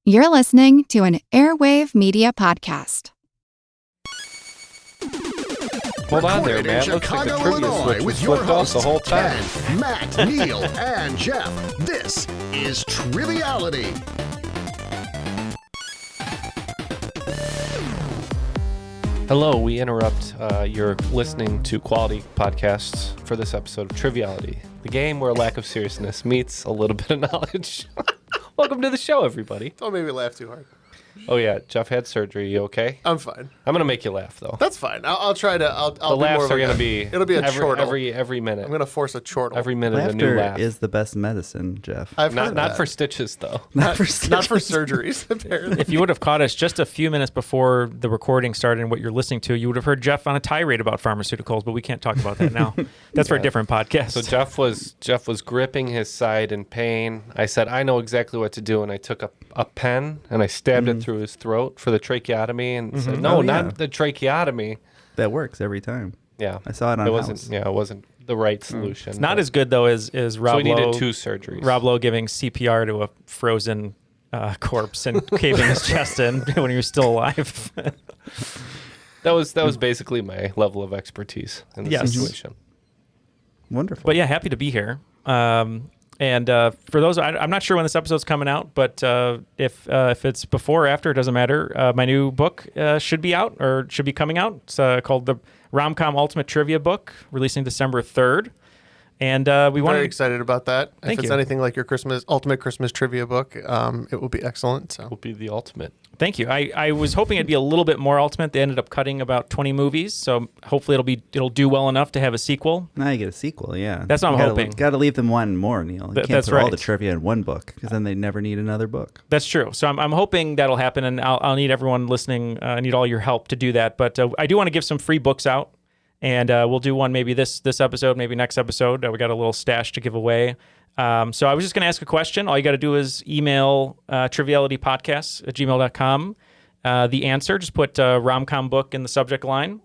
You're listening to an Airwave Media podcast. Hold on there, man. Looks like the trivia switch was flipped off the whole time. Ken, Matt, Neal, and Jeff. This is Triviality. Hello, we interrupt your listening to quality podcasts for this episode of Triviality, the game where a lack of seriousness meets a little bit of knowledge. Welcome to the show, everybody. Don't make me laugh too hard. Oh, yeah. Jeff had surgery. You okay? I'm fine. I'm going to make you laugh, though. That's fine. I'll try to. I'll the laughs are going to be... It'll be a chortle. Every minute. I'm going to force a chortle. Every minute Laughter a new laugh. is the best medicine, Jeff. Not for stitches, though. Not for surgeries, apparently. If you would have caught us just a few minutes before the recording started and what you're listening to, you would have heard Jeff on a tirade about pharmaceuticals, but we can't talk about that now. That's for a different podcast. So Jeff was gripping his side in pain. I said, I know exactly what to do, and I took a pen and I stabbed it through his throat for the tracheotomy and said, no, not the tracheotomy. That works every time. Yeah. I saw it on House. It wasn't the right solution. It's not as good, though, as Rob So we Lowe, needed 2 surgeries. Rob Lowe giving CPR to a frozen corpse and caving his chest in when he was still alive. That was basically my level of expertise in the situation. Wonderful. But yeah, happy to be here. And for those, I'm not sure when this episode's coming out, but if it's before or after, it doesn't matter. My new book should be out or should be coming out. It's called the Rom-Com Ultimate Trivia Book, releasing December 3rd. And Very excited about that. Thank if it's you. anything like your ultimate Christmas trivia book, it will be excellent. So Will be the ultimate. Thank you. I was hoping it'd be a little bit more ultimate. They ended up cutting about 20 movies, so hopefully it'll do well enough to have a sequel. Now you get a sequel, yeah. That's what I'm hoping. Got to leave them one more, Neal. You can't that's put all right. the trivia in one book, because then they never need another book. That's true. So I'm hoping that'll happen, and I'll need everyone listening. I need all your help to do that. But I do want to give some free books out, and we'll do one maybe this episode, maybe next episode. We got a little stash to give away. So I was just going to ask a question. All you got to do is email trivialitypodcast@gmail.com. The answer, just put rom-com book in the subject line.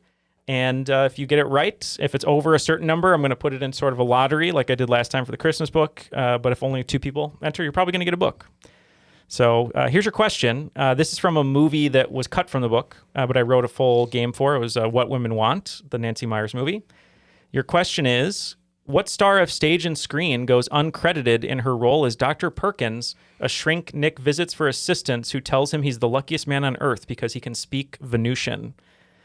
And if you get it right, if it's over a certain number, I'm going to put it in sort of a lottery like I did last time for the Christmas book. But if only 2 people enter, you're probably going to get a book. So here's your question. This is from a movie that was cut from the book, but I wrote a full game for. It was What Women Want, the Nancy Meyers movie. Your question is, what star of stage and screen goes uncredited in her role as Dr. Perkins, a shrink Nick visits for assistance who tells him he's the luckiest man on earth because he can speak Venusian?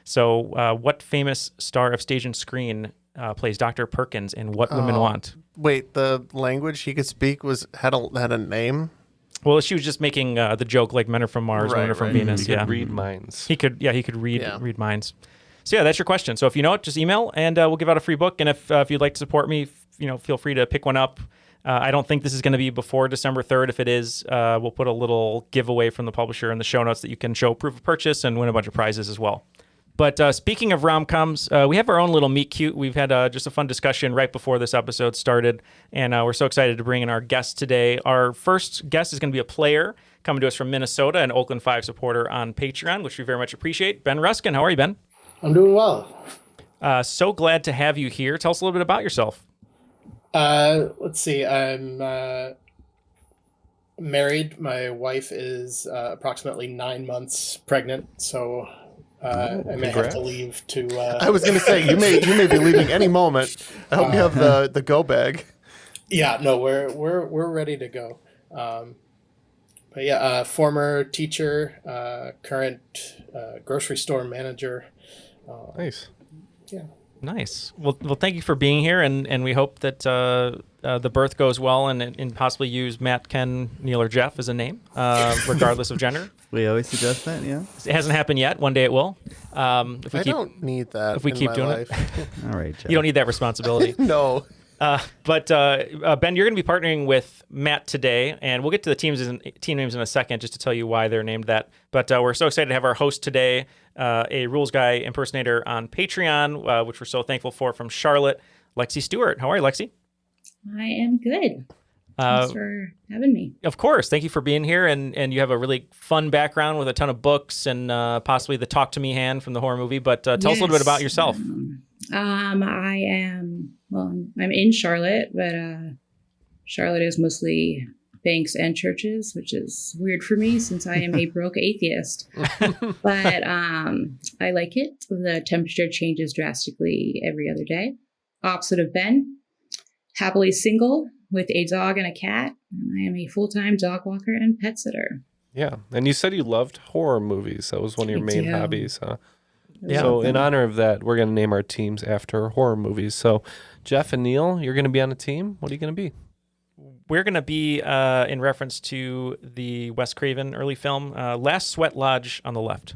So what famous star of stage and screen plays Dr. Perkins in What Women Want? wait, the language he could speak had a name. Well, she was just making the joke like men are from Mars, women are from Venus. He could read minds. He could read minds. So yeah, that's your question. So if you know it, just email and we'll give out a free book. And if you'd like to support me, feel free to pick one up. I don't think this is going to be before December 3rd. If it is, we'll put a little giveaway from the publisher in the show notes that you can show proof of purchase and win a bunch of prizes as well. But speaking of rom-coms, we have our own little meet cute. We've had just a fun discussion right before this episode started, and we're so excited to bring in our guest today. Our first guest is going to be a player coming to us from Minnesota, an Oakland 5 supporter on Patreon, which we very much appreciate. Ben Ruskin, how are you, Ben? I'm doing well. So glad to have you here. Tell us a little bit about yourself. Let's see. I'm married. My wife is approximately 9 months pregnant, so I may have to leave to. I was going to say you may be leaving any moment. I hope you have the go bag. Yeah, no, we're ready to go. But yeah, former teacher, current grocery store manager. Nice. Yeah. Nice. Well, thank you for being here, and we hope that the birth goes well, and possibly use Matt, Ken, Neal, or Jeff as a name, regardless of gender. We always suggest that, yeah. It hasn't happened yet. One day it will. If we I don't need that. If we in keep my doing life. it, All right, Jeff. you don't need that responsibility. No. But Ben, you're going to be partnering with Matt today, and we'll get to the team names in a second just to tell you why they're named that. But we're so excited to have our host today, a Rules Guy Impersonator on Patreon, which we're so thankful for, from Charlotte, Lexie Stuart. How are you, Lexie? I am good. Thanks for having me. Of course. Thank you for being here. And you have a really fun background with a ton of books and possibly the Talk to Me hand from the horror movie. But tell us a little bit about yourself. I'm in Charlotte, but Charlotte is mostly banks and churches, which is weird for me since I am a broke atheist. But I like it. The temperature changes drastically every other day. Opposite of Ben, happily single with a dog and a cat. And I am a full-time dog walker and pet sitter. Yeah. And you said you loved horror movies. That was one of your main hobbies, huh? Yeah. So in honor of that, we're going to name our teams after horror movies. So Jeff and Neal, you're going to be on a team. What are you going to be? We're going to be in reference to the Wes Craven early film, Last Sweat Lodge on the left.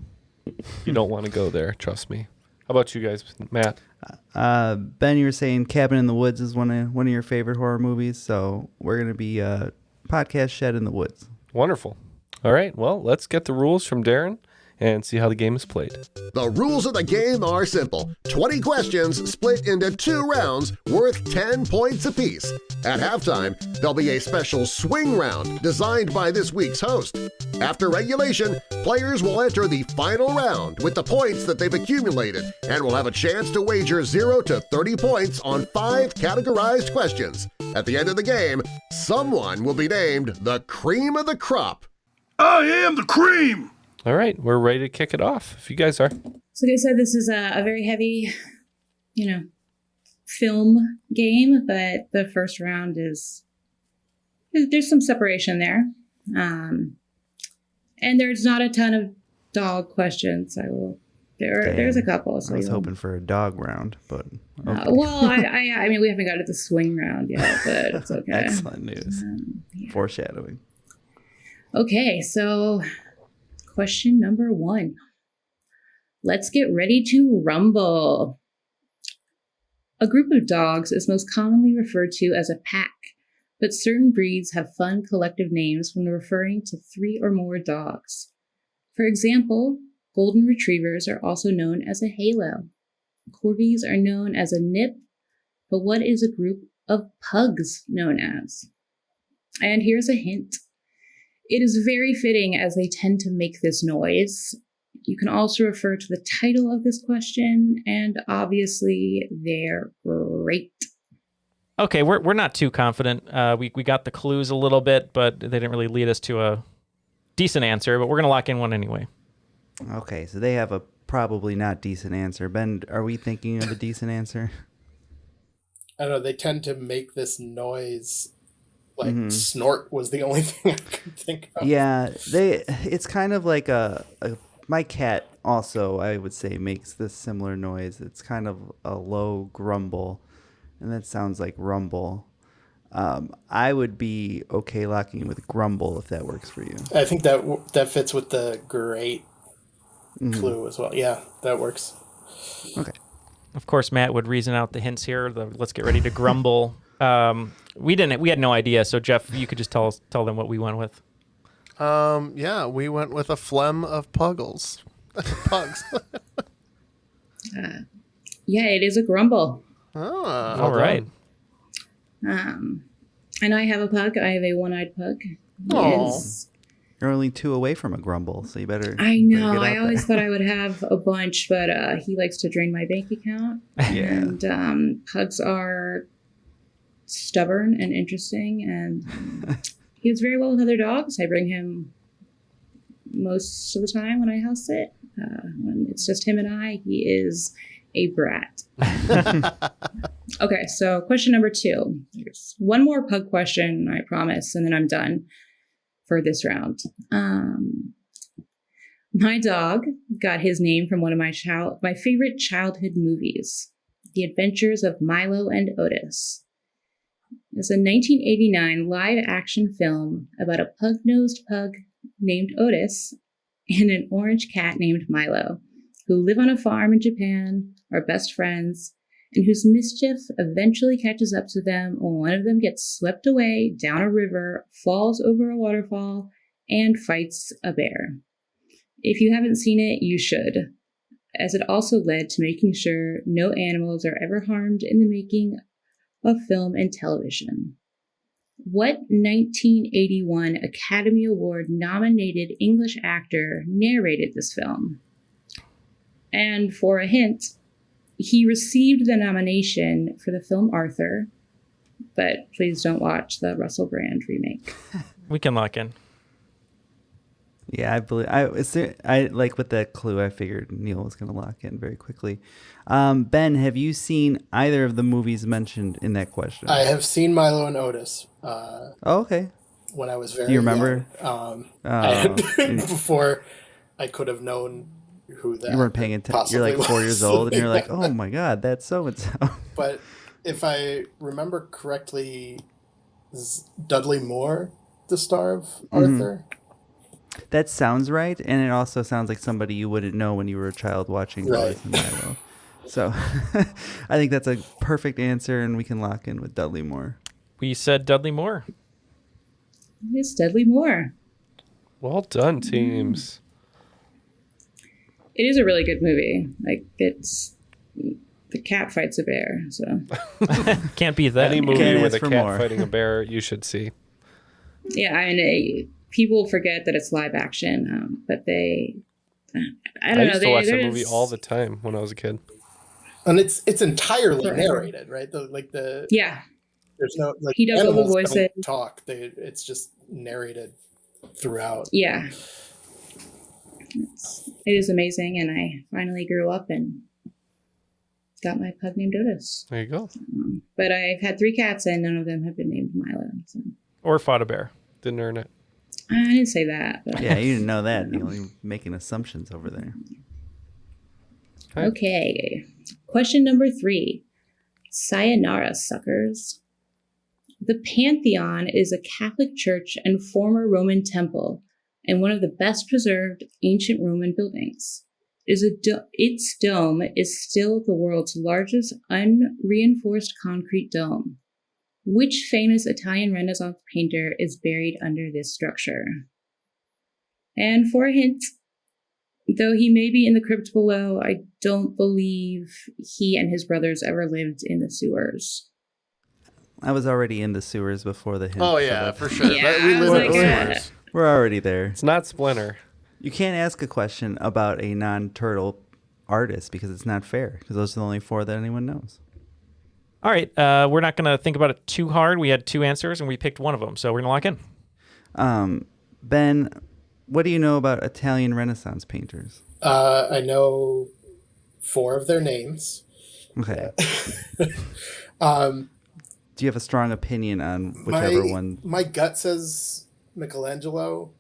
You don't want to go there, trust me. How about you guys, Matt? Ben, you were saying Cabin in the Woods is one of your favorite horror movies, so we're going to be Podcast Shed in the Woods. Wonderful. All right, well, let's get the rules from Darren and see how the game is played. The rules of the game are simple. 20 questions split into 2 rounds worth 10 points apiece. At halftime, there'll be a special swing round designed by this week's host. After regulation, players will enter the final round with the points that they've accumulated and will have a chance to wager 0 to 30 points on 5 categorized questions. At the end of the game, someone will be named the cream of the crop. I am the cream! All right, we're ready to kick it off, if you guys are. So like I said, this is a very heavy, film game, but the first round there's some separation there. And there's not a ton of dog questions. There's a couple. So I was hoping for a dog round, but okay. Well, I mean, we haven't got to the swing round yet, but it's okay. Excellent news. Yeah. Foreshadowing. Okay, so question number 1. Let's get ready to rumble. A group of dogs is most commonly referred to as a pack, but certain breeds have fun collective names when referring to 3 or more dogs. For example, golden retrievers are also known as a halo. Corgis are known as a nip, but what is a group of pugs known as? And here's a hint. It is very fitting as they tend to make this noise. You can also refer to the title of this question, and obviously they're great. Okay, we're not too confident. We got the clues a little bit, but they didn't really lead us to a decent answer, but we're going to lock in one anyway. Okay, so they have a probably not decent answer. Ben, are we thinking of a decent answer? I don't know. They tend to make this noise. Like snort was the only thing I could think of. Yeah, it's kind of like my cat also, I would say, makes this similar noise. It's kind of a low grumble, and that sounds like rumble. I would be okay locking in with grumble if that works for you. I think that fits with the great clue as well. Yeah, that works. Okay. Of course, Matt would reason out the hints here. Let's get ready to grumble. We had no idea. So Jeff, you could just tell them what we went with. Yeah, we went with a phlegm of puggles. Pugs. Yeah, it is a grumble. Oh, All right. And I have a pug. I have a one-eyed pug. You're only 2 away from a grumble, so you better. I know. better get I out always there. thought I would have a bunch, but he likes to drain my bank account. Yeah. And pugs are stubborn and interesting, and he does very well with other dogs. I bring him most of the time when I house sit. When it's just him and I, he is a brat. Okay, so question number 2. There's one more pug question, I promise, and then I'm done for this round. My dog got his name from one of my favorite childhood movies, The Adventures of Milo and Otis. It's a 1989 live-action film about a pug-nosed pug named Otis and an orange cat named Milo, who live on a farm in Japan, are best friends, and whose mischief eventually catches up to them when one of them gets swept away down a river, falls over a waterfall, and fights a bear. If you haven't seen it, you should, as it also led to making sure no animals are ever harmed in the making of film and television. What 1981 Academy Award nominated English actor narrated this film? And for a hint, he received the nomination for the film Arthur, but please don't watch the Russell Brand remake. We can lock in. Yeah, I believe I like with that clue. I figured Neal was going to lock in very quickly. Ben, have you seen either of the movies mentioned in that question? I have seen Milo and Otis. Oh, okay. When I was very Do you remember? Before I could have known who that. You weren't paying attention. You're like 4 years old, and you're like, "Oh my God, that's so and so." But if I remember correctly, is Dudley Moore the star of Arthur? That sounds right, and it also sounds like somebody you wouldn't know when you were a child watching Otis and Milo. So I think that's a perfect answer, and we can lock in with Dudley Moore. We said Dudley Moore. It's Dudley Moore. Well done, teams. It is a really good movie. Like, it's the cat fights a bear, so Can't beat that. Any movie Can't with a ask for cat more. fighting a bear, you should see. yeah. And people forget that it's live action, but I I don't know. used to watch that movie all the time when I was a kid. And it's entirely Forever. narrated, right? Yeah. There's no He does all the animals don't voices. talk. It's just narrated throughout. Yeah. It is amazing, and I finally grew up and got my pug named Otis. There you go. But I've had 3 cats, and none of them have been named Milo. So. Or fought a bear. Didn't earn it. I didn't say that. But. Yeah, you didn't know that, Neal. You're making assumptions over there. Okay. Question number 3. Sayonara, suckers. The Pantheon is a Catholic church and former Roman temple, and one of the best preserved ancient Roman buildings. Its dome is still the world's largest unreinforced concrete dome. Which famous Italian Renaissance painter is buried under this structure? And for a hint, though he may be in the crypt below, I don't believe he and his brothers ever lived in the sewers. I was already in the sewers before the hint. Oh so yeah, that- for sure. Yeah, We I live was in like, sewers. We're already there. It's not Splinter. You can't ask a question about a non-turtle artist because it's not fair, because those are the only 4 that anyone knows. All right. We're not going to think about it too hard. We had 2 answers, and we picked one of them. So we're going to lock in. Ben, what do you know about Italian Renaissance painters? I know 4 of their names. Okay. Um, Do you have a strong opinion on whichever one? My gut says Michelangelo,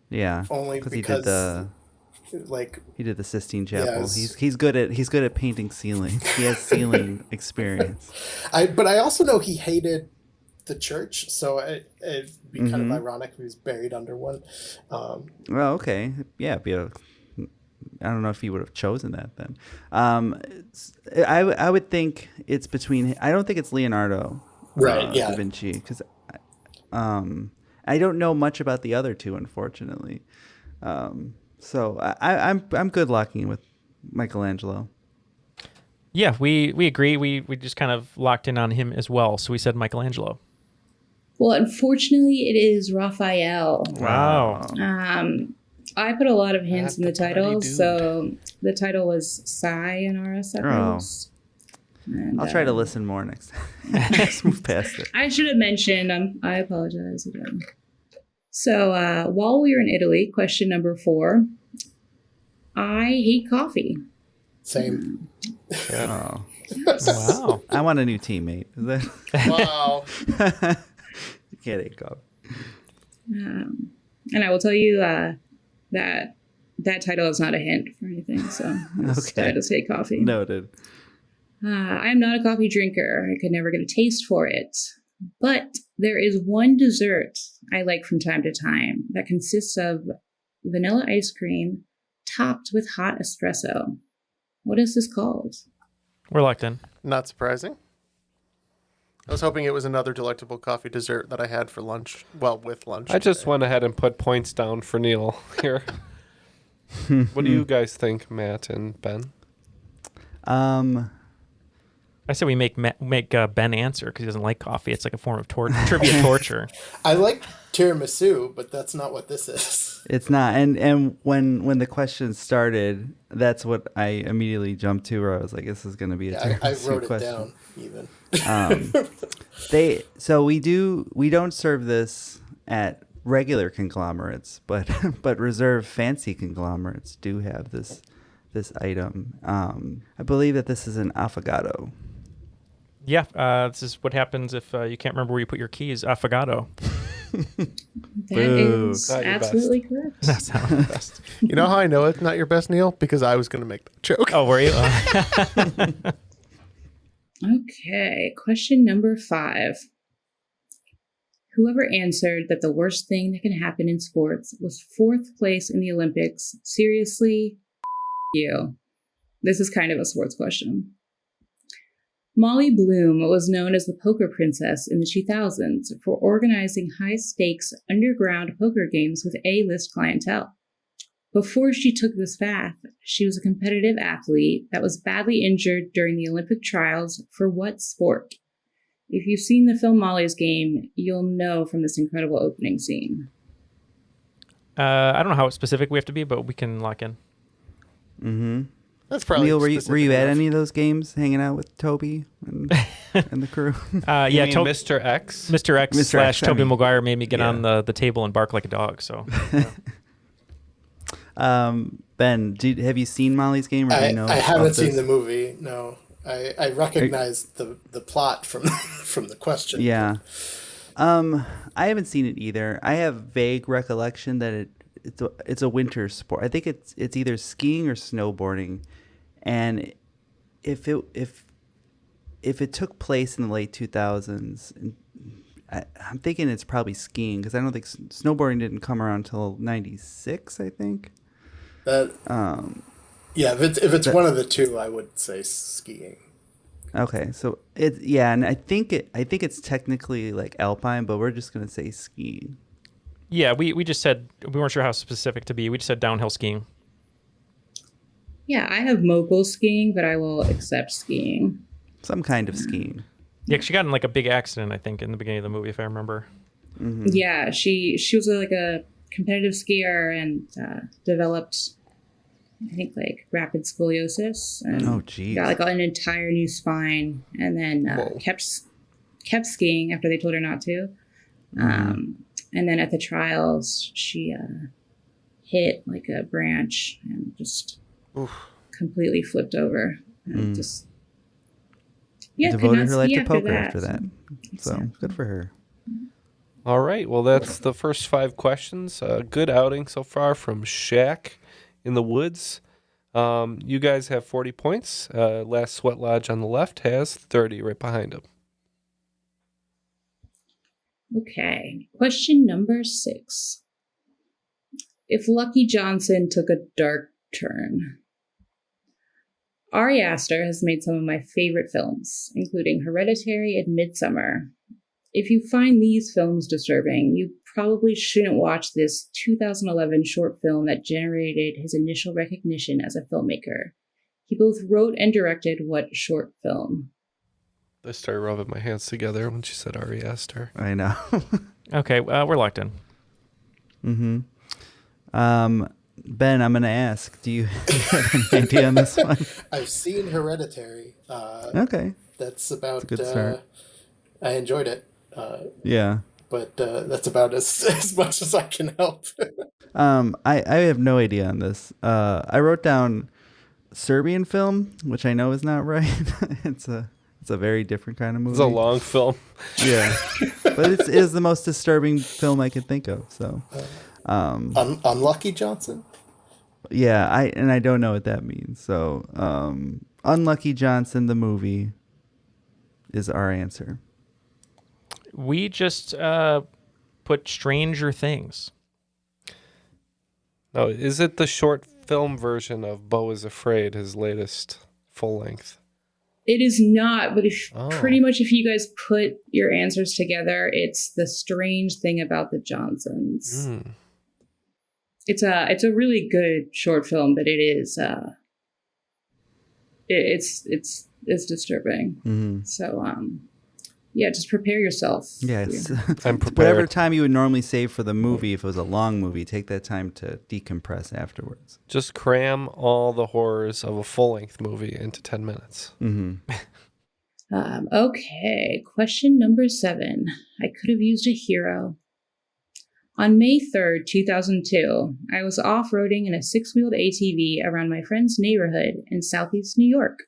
Yeah, only because because he did the Sistine Chapel. Yes. He's good at painting ceilings. He has ceiling experience. But I also know he hated the church, so it'd be kind of ironic if he was buried under one. Well, okay, yeah. I don't know if he would have chosen that then. I would think it's between. I don't think it's Leonardo, Right? Yeah. Da Vinci, because I don't know much about the other 2, unfortunately. So I'm good locking in with Michelangelo. Yeah, we agree. We just kind of locked in on him as well. So we said Michelangelo. Well, unfortunately, it is Raphael. Wow. I put a lot of hints in the That's the title, party dude. so the title was Sayonara, suckers. And, I'll try to listen more next time. Just move past it. I should have mentioned. I apologize again. So while we were in Italy, question number 4. I hate coffee. Same. Oh, Wow. I want a new teammate. Is that? Wow. You can't eat coffee. And I will tell you that title is not a hint for anything. So Okay. I just hate coffee. Noted. I am not a coffee drinker. I could never get a taste for it. But there is one dessert I like from time to time that consists of vanilla ice cream topped with hot espresso. What is this called? We're locked in. Not surprising. I was hoping it was another delectable coffee dessert that I had for lunch. Well, with lunch. I just went ahead and put points down for Neal here. What do you guys think, Matt and Ben? I said we make Ben answer because he doesn't like coffee. It's like a form of trivia torture. I like tiramisu, but that's not what this is. It's not. And when the question started, that's what I immediately jumped to, where I was like, this is going to be a I tiramisu wrote it question. down even. We don't serve this at regular conglomerates, but but reserve fancy conglomerates do have this item. I believe that this is an affogato. Yeah, this is what happens if you can't remember where you put your keys. Affogato. That Boo. is Not your absolutely correct. That's not the best. You know how I know it's not your best, Neal? Because I was going to make that joke. Oh, were you? Okay, question number 5. Whoever answered that the worst thing that can happen in sports was 4th place in the Olympics, seriously, you. This is kind of a sports question. Molly Bloom was known as the Poker Princess in the 2000s for organizing high-stakes underground poker games with A-list clientele. Before she took this path, she was a competitive athlete that was badly injured during the Olympic trials for what sport? If you've seen the film Molly's Game, you'll know from this incredible opening scene. I don't know how specific we have to be, but we can lock in. Mm-hmm. That's probably Neil, were you at enough. any of those games hanging out with Toby and the crew? Yeah, You mean Mr. X? Mr. X Mr. slash X, Tobey I mean, Maguire made me get yeah. on the table and bark like a dog. So, Ben, have you seen Molly's Game? Or do you know I about haven't seen this? the movie. No, I recognize the plot from from the question. Yeah. I haven't seen it either. I have vague recollection that it's a winter sport. I think it's either skiing or snowboarding, and if it took place in the late 2000s, I'm thinking it's probably skiing because I don't think snowboarding didn't come around until 96. I think. Yeah, if it's one of the two, I would say skiing. Okay, so and I think it's technically like alpine, but we're just gonna say skiing. yeah, we just said we weren't sure how specific to be. We just said downhill skiing. Yeah, I have mogul skiing, but I will accept skiing. Some kind of skiing. Yeah, she got in like a big accident, I think, in the beginning of the movie, if I remember. Mm-hmm. Yeah, she was like a competitive skier and developed, I think, like rapid scoliosis. And Oh, geez. got like an entire new spine, and then kept skiing after they told her not to. And then at the trials, she hit like a branch and just completely flipped over. And just could Devoted not her life ski to poker after that. So Exactly. good for her. All right. Well, that's the first 5 questions. Good outing so far from Shaq in the woods. You guys have 40 points. Last Sweat Lodge on the left has 30 right behind him. Okay, question number 6. If Lucky Johnson took a dark turn. Ari Aster has made some of my favorite films, including Hereditary and Midsommar. If you find these films disturbing, you probably shouldn't watch this 2011 short film that generated his initial recognition as a filmmaker. He both wrote and directed what short film? I started rubbing my hands together when she said Ari Aster. I know. Okay, we're locked in. Mm-hmm. Ben, I'm going to ask, do you have an idea on this one? I've seen Hereditary. Okay. That's about. That's a good start. I enjoyed it. Yeah. But that's about as much as I can help. I have no idea on this. I wrote down Serbian film, which I know is not right. It's a very different kind of movie. It's a long film. Yeah. But it is the most disturbing film I could think of. So, Unlucky Johnson. yeah, I don't know what that means. So, Unlucky Johnson, the movie, is our answer. We just put Stranger Things. No, is it the short film version of Beau is Afraid, his latest full length? It is not, but pretty much if you guys put your answers together, it's The Strange Thing About the Johnsons. It's a really good short film, but it is it's disturbing. Mm-hmm. So yeah, just prepare yourself. Yes. I'm prepared. Whatever time you would normally save for the movie, if it was a long movie, take that time to decompress afterwards. Just cram all the horrors of a full-length movie into 10 minutes. Mm-hmm. Okay, question number 7. I could have used a hero. On May 3rd, 2002, I was off-roading in a six-wheeled ATV around my friend's neighborhood in southeast New York.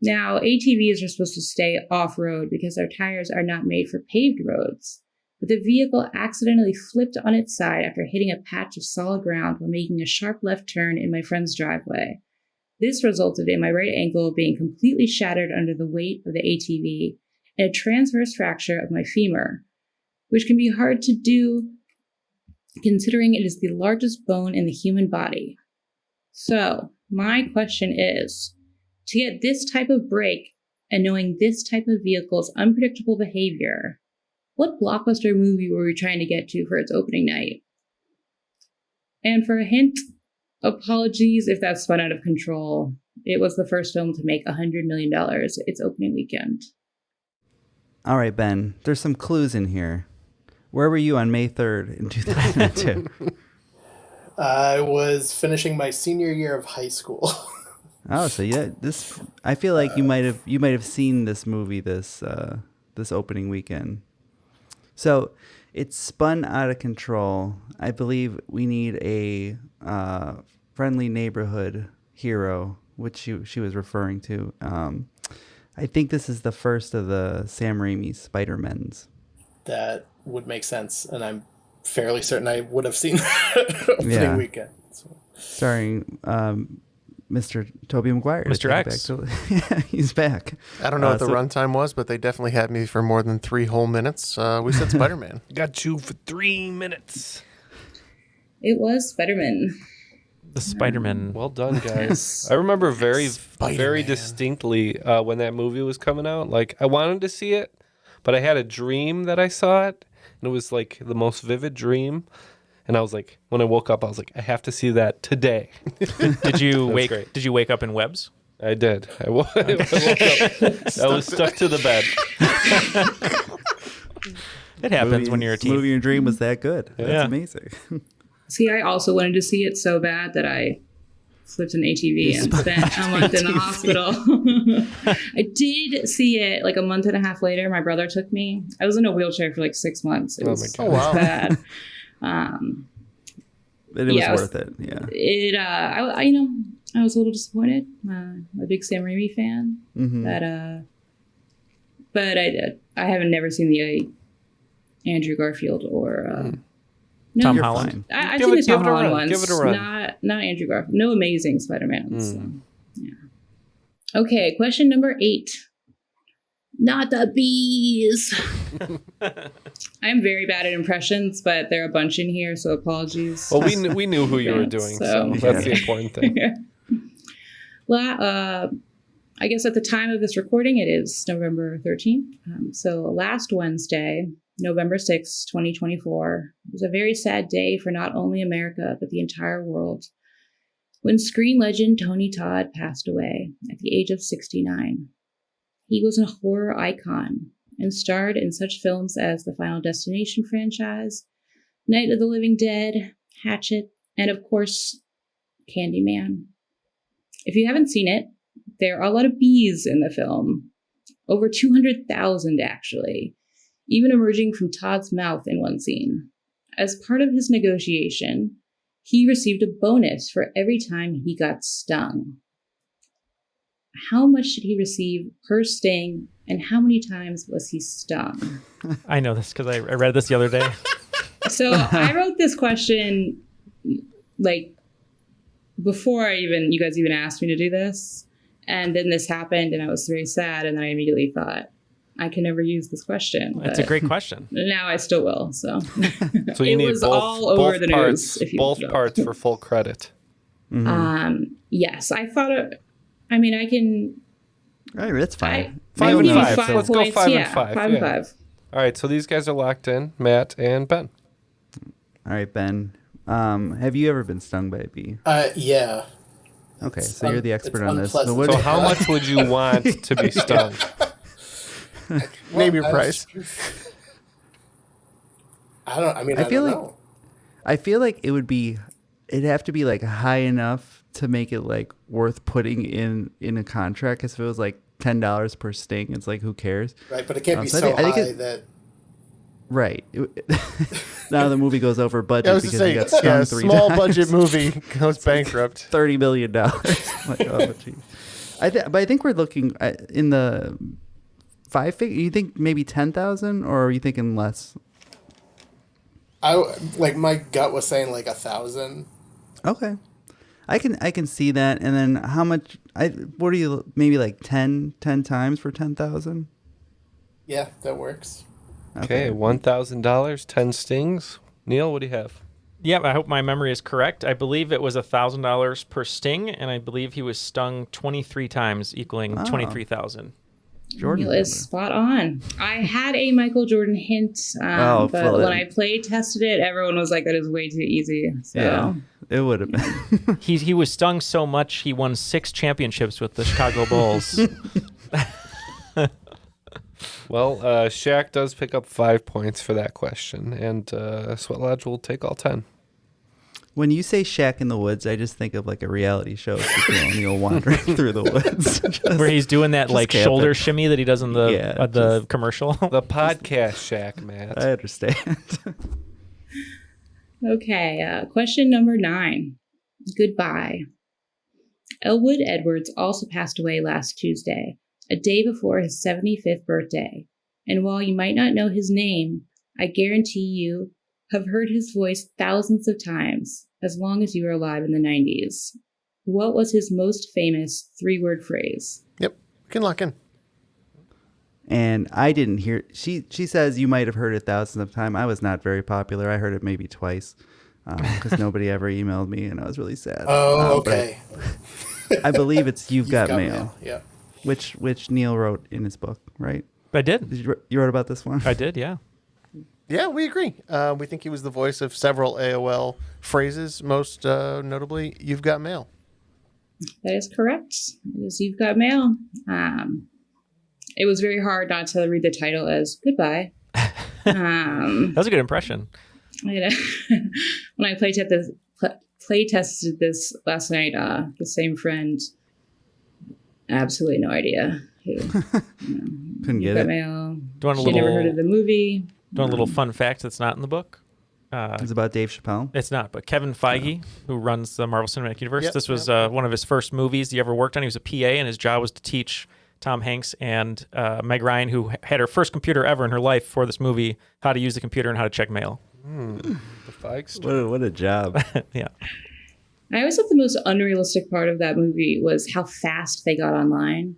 Now, ATVs are supposed to stay off-road because their tires are not made for paved roads, but the vehicle accidentally flipped on its side after hitting a patch of solid ground while making a sharp left turn in my friend's driveway. This resulted in my right ankle being completely shattered under the weight of the ATV and a transverse fracture of my femur, which can be hard to do considering it is the largest bone in the human body. So, my question is, to get this type of break and knowing this type of vehicle's unpredictable behavior, what blockbuster movie were we trying to get to for its opening night? And for a hint, apologies if that spun out of control. It was the first film to make $100 million its opening weekend. All right, Ben, there's some clues in here. Where were you on May 3rd in 2002? I was finishing my senior year of high school. Oh, so yeah, this I feel like you might have seen this movie this opening weekend. So it's spun out of control. I believe we need a friendly neighborhood hero, which she was referring to. I think this is the first of the Sam Raimi Spider-Mans. That would make sense, and I'm fairly certain I would have seen that opening weekend. So. Starring Mr. Tobey Maguire. Mr. X. Yeah, he's back. I don't know what the runtime was, but they definitely had me for more than 3 whole minutes. We said Spider-Man. Got you for 3 minutes. It was Spider-Man. The Spider-Man. Well done, guys. I remember very distinctly when that movie was coming out. Like, I wanted to see it, but I had a dream that I saw it, and it was like the most vivid dream. And I was like, when I woke up, I was like, I have to see that today. Did you wake up in webs? I did. I woke up. I was stuck to the bed. It happens when you're a teen. Movie your dream was that good. That's amazing. See, I also wanted to see it so bad that I flipped an ATV and spent a month in the hospital. I did see it like a month and a half later. My brother took me. I was in a wheelchair for like 6 months. It was bad. But it was worth it. Yeah. I was a little disappointed. I'm a big Sam Raimi fan. Mm-hmm. But I haven't never seen the Andrew Garfield or Tom Holland. I've seen the Tom Holland ones. Give it a run. Not Andrew Garfield. No Amazing Spider-Man. So, yeah. Okay, question number 8. Not the bees. I'm very bad at impressions, but there are a bunch in here, so apologies. Well, we knew who you were doing, so that's the important thing. Well, I guess at the time of this recording, it is November 13th. So last Wednesday, November 6th, 2024, was a very sad day for not only America, but the entire world, when screen legend Tony Todd passed away at the age of 69. He was a horror icon and starred in such films as the Final Destination franchise, Night of the Living Dead, Hatchet, and of course, Candyman. If you haven't seen it, there are a lot of bees in the film. Over 200,000, actually, even emerging from Todd's mouth in one scene. As part of his negotiation, he received a bonus for every time he got stung. How much did he receive per sting, and how many times was he stung? I know this because I read this the other day. So I wrote this question like before you guys even asked me to do this, and then this happened, and I was very sad, and then I immediately thought, I can never use this question. It's a great question. Now I still will. So, so you need both parts, both parts for full credit. Mm-hmm. Yes, I thought it. I mean, I can. All right, that's fine. 5 and 5. Let's go 5 and 5. 5 and 5. All right, so these guys are locked in, Matt and Ben. All right, Ben. Have you ever been stung by a bee? Yeah. Okay, so you're the expert on this. So how much would you want to be stung? Name your price. I don't know. I feel like it'd have to be like high enough to make it like worth putting in a contract. Because if it was like $10 per sting, it's like, who cares? Right, but it can't be so high that Right. Now the movie goes over budget I was because to he got say, stung yeah, three small times. budget movie goes bankrupt. $30 million. Like, oh, geez. But I think we're looking in the five figure. You think maybe 10,000, or are you thinking less? My gut was saying like 1,000. Okay, I can see that. And then how much? What are you? Maybe like 10 times for 10,000. Yeah, that works. Okay, $1,000, 10 stings. Neal, what do you have? Yeah, I hope my memory is correct. I believe it was $1,000 per sting, and I believe he was stung 23 times, equaling 23,000. Jordan Neal is spot on. I had a Michael Jordan hint, but when I play tested it, everyone was like, "That is way too easy." So. Yeah, it would have been. He was stung so much he won 6 championships with the Chicago Bulls. Well, Shaq does pick up 5 points for that question, and Sweat Lodge will take all 10. When you say Shaq in the Woods, I just think of like a reality show of Neal wandering through the woods. Where he's doing that like camping. Shoulder shimmy that he does in the commercial. The podcast Shaq, Matt. I understand. Okay, question number 9. Goodbye. Elwood Edwards also passed away last Tuesday, a day before his 75th birthday. And while you might not know his name, I guarantee you have heard his voice thousands of times, as long as you were alive in the 90s. What was his most famous 3-word phrase? Yep, we can lock in. And I didn't hear. She says you might have heard it thousands of times. I was not very popular. I heard it maybe twice because nobody ever emailed me, and I was really sad. Oh, okay. I believe it's You've Got Mail. Yeah. Which Neal wrote in his book, right? I did. You wrote about this one? I did, yeah. Yeah, we agree. We think he was the voice of several AOL phrases, most notably, "You've got mail." That is correct. It is You've Got Mail. It was very hard not to read the title as Goodbye. That was a good impression. When I play tested this last night, the same friend, absolutely no idea who. Couldn't get it. Mail. Do you want She never heard of the movie. Do you want a little fun fact that's not in the book? It's about Dave Chappelle. It's not, but Kevin Feige, who runs the Marvel Cinematic Universe, Yep, this was one of his first movies he ever worked on. He was a PA, and his job was to teach Tom Hanks and Meg Ryan, who had her first computer ever in her life for this movie, how to use the computer and how to check mail. The Feige story. What a job. Yeah. I always thought the most unrealistic part of that movie was how fast they got online.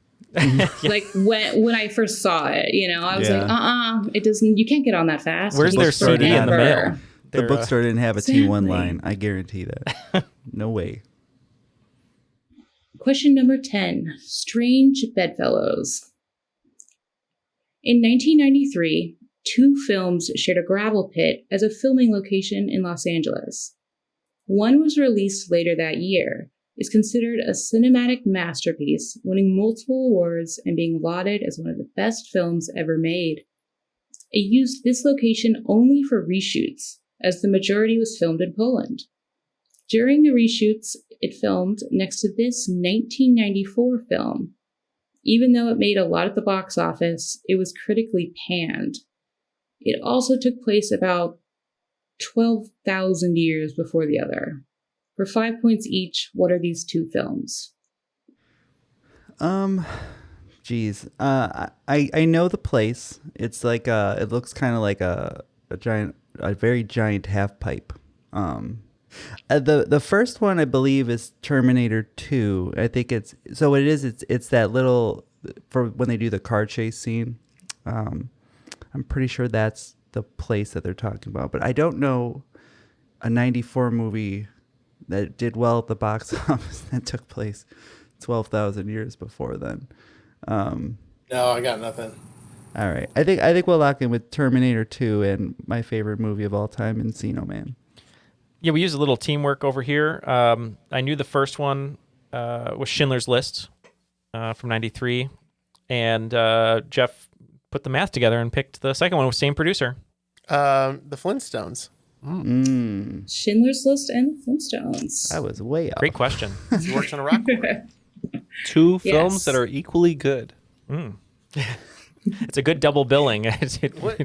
Like when I first saw it, I was like, it doesn't. You can't get on that fast. Where's their CD in the mail? The bookstore didn't have a T1 line. I guarantee that. No way. Question number 10. Strange Bedfellows. In 1993, 2 films shared a gravel pit as a filming location in Los Angeles. One was released later that year, is considered a cinematic masterpiece, winning multiple awards and being lauded as one of the best films ever made. It used this location only for reshoots, as the majority was filmed in Poland. During the reshoots, it filmed next to this 1994 film. Even though it made a lot at the box office, it was critically panned. It also took place about 12,000 years before the other. For 5 points each, what are these 2 films? Geez. I know the place. It's like it looks kind of like a very giant half pipe. The first one I believe is Terminator 2. I think it's that little for when they do the car chase scene. I'm pretty sure that's the place that they're talking about, but I don't know a 94 movie that did well at the box office that took place 12,000 years before then. No, I got nothing. All right. I think we'll lock in with Terminator 2 and my favorite movie of all time, Encino Man. Yeah, we used a little teamwork over here. I knew the first one was Schindler's List from 93. And Jeff put the math together and picked the second one with same producer. The Flintstones. Schindler's List and Flintstones. I was way off. Great question. He works on a rock. 2 films that are equally good. It's a good double billing.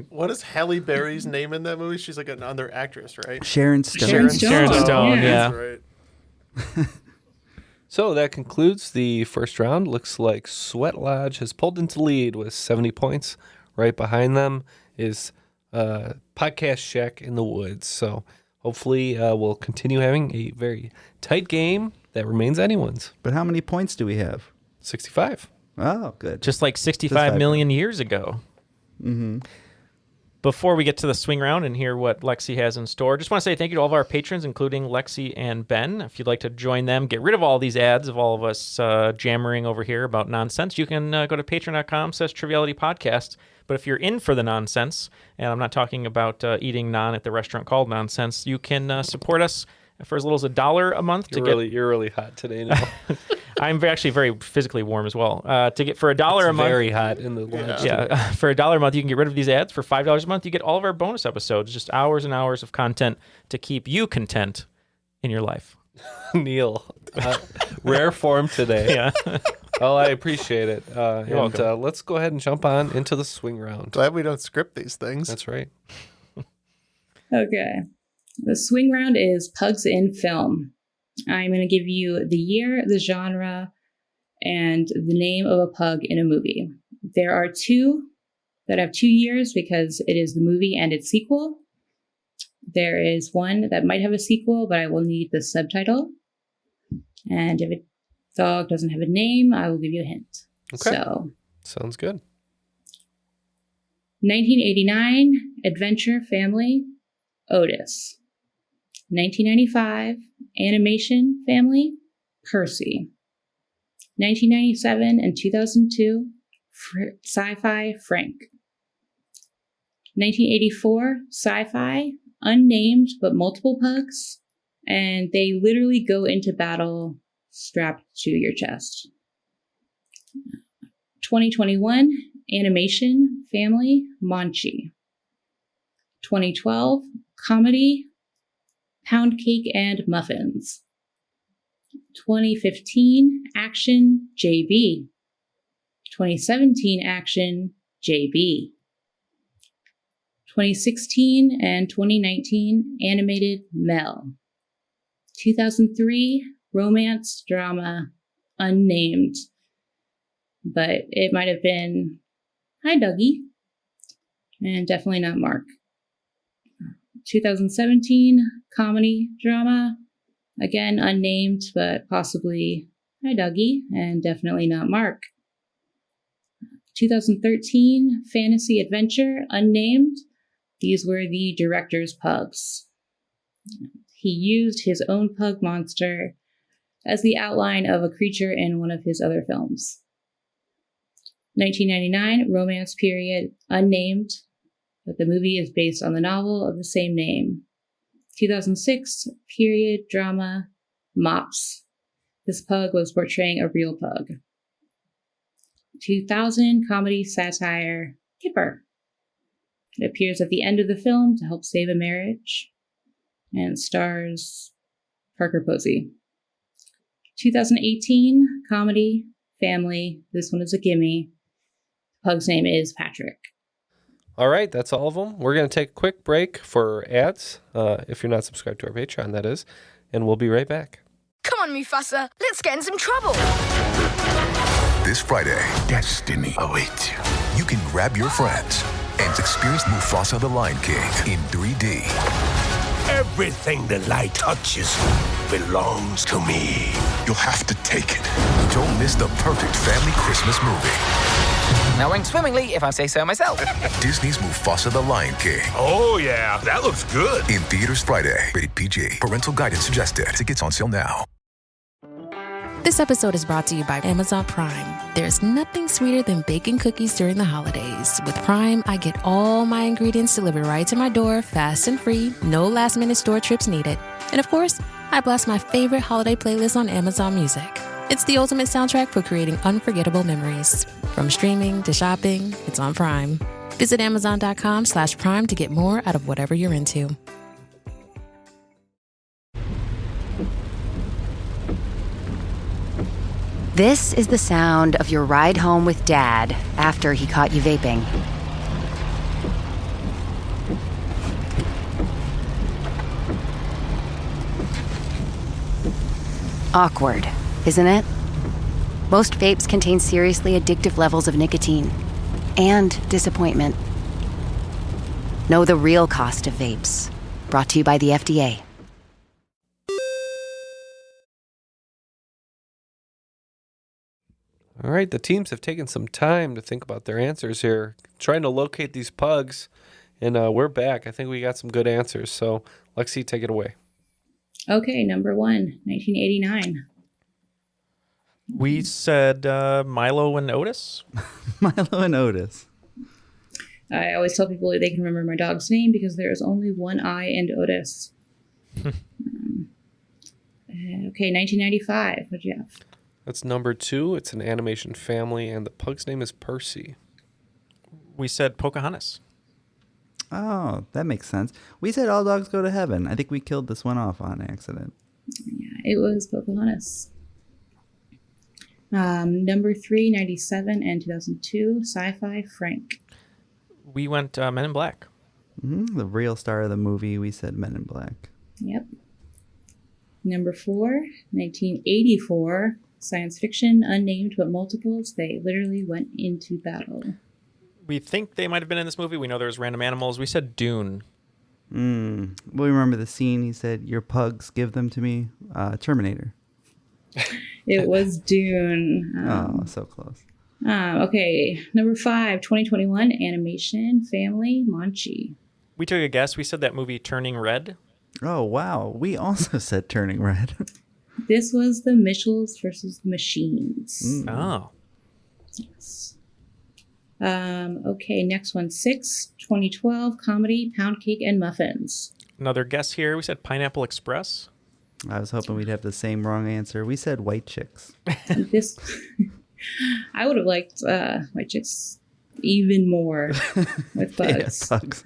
What is Halle Berry's name in that movie? She's like another actress, right? Sharon Stone. Sharon Stone. Sharon Stone, Yeah. That's right. So that concludes the first round. Looks like Sweat Lodge has pulled into lead with 70 points. Right behind them is Podcast Shaq in the Woods. So hopefully we'll continue having a very tight game that remains anyone's. But how many points do we have? 65. Oh, good. Just like 65 million years ago. Mm-hmm. Before we get to the swing round and hear what Lexie has in store, just want to say thank you to all of our patrons, including Lexie and Ben. If you'd like to join them, get rid of all these ads of all of us jammering over here about nonsense, you can go to patron.com/trivialitypodcast. But if you're in for the nonsense, and I'm not talking about eating naan at the restaurant called Nonsense, you can support us for as little as $1 a month. You're really hot today now. I'm actually very physically warm as well. To get for $1 a month, very hot in the lunch. Yeah, for $1 a month, you can get rid of these ads. For $5 a month, you get all of our bonus episodes, just hours and hours of content to keep you content in your life. Neal, rare form today. Yeah. Well, I appreciate it. You're welcome. Let's go ahead and jump on into the swing round. Glad we don't script these things. That's right. Okay. The swing round is Pugs in Film. I'm going to give you the year, the genre, and the name of a pug in a movie. There are two that have 2 years because it is the movie and its sequel. There is one that might have a sequel, but I will need the subtitle. And if a dog doesn't have a name, I will give you a hint. Okay. So, Sounds good. 1989, Adventure Family, Otis. 1995, Animation Family, Percy. 1997 and 2002, Sci-Fi, Frank. 1984, Sci-Fi, unnamed but multiple pugs, and they literally go into battle strapped to your chest. 2021, Animation Family, Monchi. 2012, Comedy, Pound Cake and Muffins. 2015, Action, JB. 2017, Action, JB. 2016 and 2019, Animated Mel. 2003, Romance, Drama, Unnamed. But it might have been Hi, Dougie. And definitely not Mark. 2017, Comedy, Drama. Again, unnamed, but possibly Hi, Dougie. And definitely not Mark. 2013, Fantasy Adventure, Unnamed. These were the director's pugs. He used his own pug monster as the outline of a creature in one of his other films. 1999, Romance Period, Unnamed, but the movie is based on the novel of the same name. 2006, Period Drama, Mops. This pug was portraying a real pug. 2000, Comedy Satire, Kipper. It appears at the end of the film to help save a marriage and stars Parker Posey. 2018, Comedy, Family. This one is a gimme. The pug's name is Patrick. All right, that's all of them. We're going to take a quick break for ads, if you're not subscribed to our Patreon, that is, and we'll be right back. Come on, Mufasa. Let's get in some trouble. This Friday, destiny awaits you. You can grab your friends and experience Mufasa the Lion King in 3D. Everything the light touches belongs to me. You'll have to take it. Don't miss the perfect family Christmas movie. Knowing swimmingly, if I say so myself. Disney's Mufasa the Lion King. Oh, yeah, that looks good. In theaters Friday. Rated PG. Parental guidance suggested. Tickets on sale now. This episode is brought to you by Amazon Prime. There's nothing sweeter than baking cookies during the holidays. With Prime, I get all my ingredients delivered right to my door, fast and free, no last-minute store trips needed. And of course, I blast my favorite holiday playlist on Amazon Music. It's the ultimate soundtrack for creating unforgettable memories. From streaming to shopping, it's on Prime. Visit Amazon.com/Prime to get more out of whatever you're into. This is the sound of your ride home with Dad after he caught you vaping. Awkward, isn't it? Most vapes contain seriously addictive levels of nicotine and disappointment. Know the real cost of vapes. Brought to you by the FDA. All right, the teams have taken some time to think about their answers here, trying to locate these pugs, and we're back. I think we got some good answers. So, Lexie, take it away. Okay, number 1, 1989. We said Milo and Otis. Milo and Otis. I always tell people they can remember my dog's name because there is only one I in Otis. Okay, 1995. What'd you have? That's number 2. It's an animation family, and the pug's name is Percy. We said Pocahontas. Oh, that makes sense. We said All Dogs Go to Heaven. I think we killed this one off on accident. Yeah, it was Pocahontas. Number 3, 97 and 2002, Sci-Fi Frank. We went Men in Black. Mm-hmm. The real star of the movie, we said Men in Black. Yep. Number 4, 1984, science fiction, unnamed but multiples. They literally went into battle. We think they might have been in this movie. We know there's random animals. We said Dune. We remember the scene. He said, "Your pugs, give them to me." Terminator. It was Dune. Oh, so close. Okay, number 5, 2021, animation, family, Monchi. We took a guess. We said that movie Turning Red. Oh, wow. We also said Turning Red. This was the Mitchells versus the Machines. Oh. Yes. Okay, next one, 6, 2012, comedy, Pound Cake and Muffins. Another guess here. We said Pineapple Express. I was hoping we'd have the same wrong answer. We said White Chicks. This, I would have liked White Chicks even more with bugs. Yeah, bugs.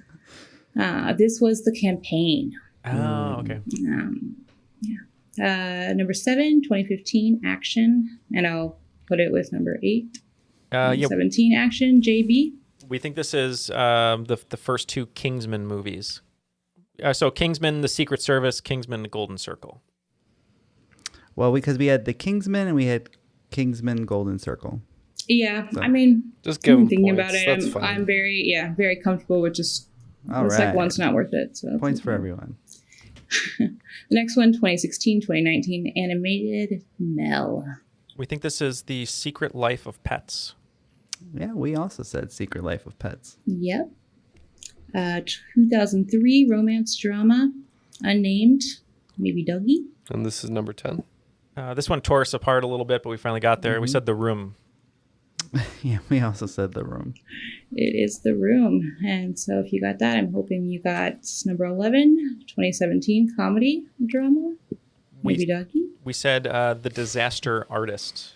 This was The Campaign. Oh, okay. Number 7, 2015, action, and I'll put it with number 8. 17, action, JB. We think this is the first 2 Kingsman movies. So Kingsman, The Secret Service, Kingsman, The Golden Circle. Well, because we had the Kingsman and we had Kingsman Golden Circle. Yeah, So, I mean, just give them thinking points. about it, That's fine. I'm very comfortable with just All the second right. one's not worth it. So Points for everyone. The next one, 2016, 2019, animated Mel. We think this is The Secret Life of Pets. Yeah, we also said Secret Life of Pets. Yep. 2003, romance drama, unnamed, maybe Dougie. And this is number 10. This one tore us apart a little bit, but we finally got there. We said The Room. Yeah, we also said The Room. It is The Room. And so if you got that, I'm hoping you got number 11, 2017, comedy drama, maybe Dougie. We said The Disaster Artist.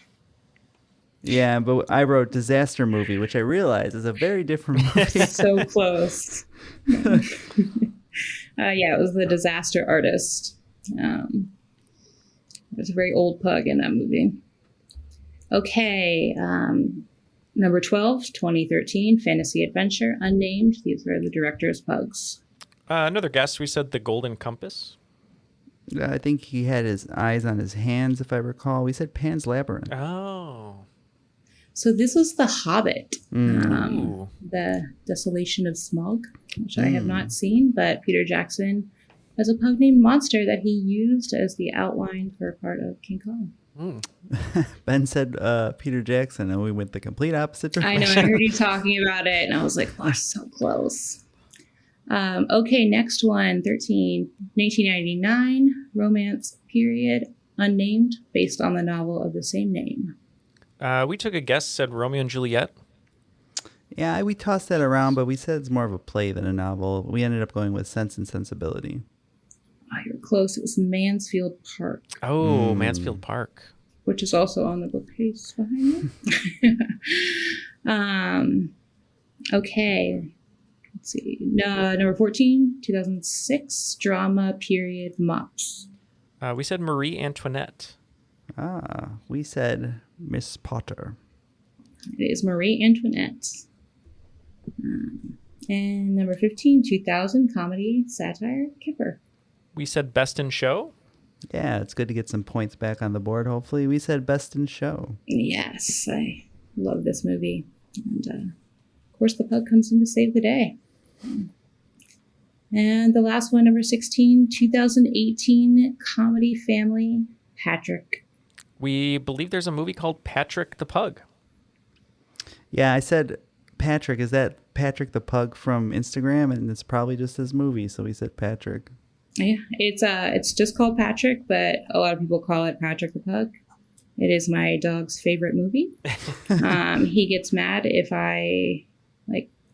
Yeah, but I wrote Disaster Movie, which I realize is a very different movie. So close. Yeah, it was The Disaster Artist. There's a very old pug in that movie. Okay, number 12, 2013, fantasy adventure, unnamed. These are the director's pugs. Another guess. We said The Golden Compass. I think he had his eyes on his hands, if I recall. We said Pan's Labyrinth. Oh. So this was The Hobbit, The Desolation of Smaug, which I have not seen, but Peter Jackson has a pug named Monster that he used as the outline for part of King Kong. Ben said Peter Jackson, and we went the complete opposite direction. I know, I heard you talking about it, and I was like, oh, so close. Okay, next one, 1999, romance period, unnamed, based on the novel of the same name. We took a guess, said Romeo and Juliet. Yeah, we tossed that around, but we said it's more of a play than a novel. We ended up going with Sense and Sensibility. Oh, you're close. It was Mansfield Park. Oh, Mansfield Park. Which is also on the bookcase behind me. Okay. Let's see. Number 14, 2006, drama period Mops. We said Marie Antoinette. We said Miss Potter. It is Marie Antoinette. And number 15, 2000 comedy satire Kipper. We said best in show. Yeah, it's good to get some points back on the board, hopefully. We said best in show. Yes, I love this movie. And of course, the pug comes in to save the day. And the last one, number 16, 2018 comedy family Patrick. We believe there's a movie called Patrick the Pug. Yeah, I said Patrick. Is that Patrick the Pug from Instagram? And it's probably just his movie, so we said Patrick. Yeah, it's just called Patrick, but a lot of people call it Patrick the Pug. It is my dog's favorite movie. He gets mad if I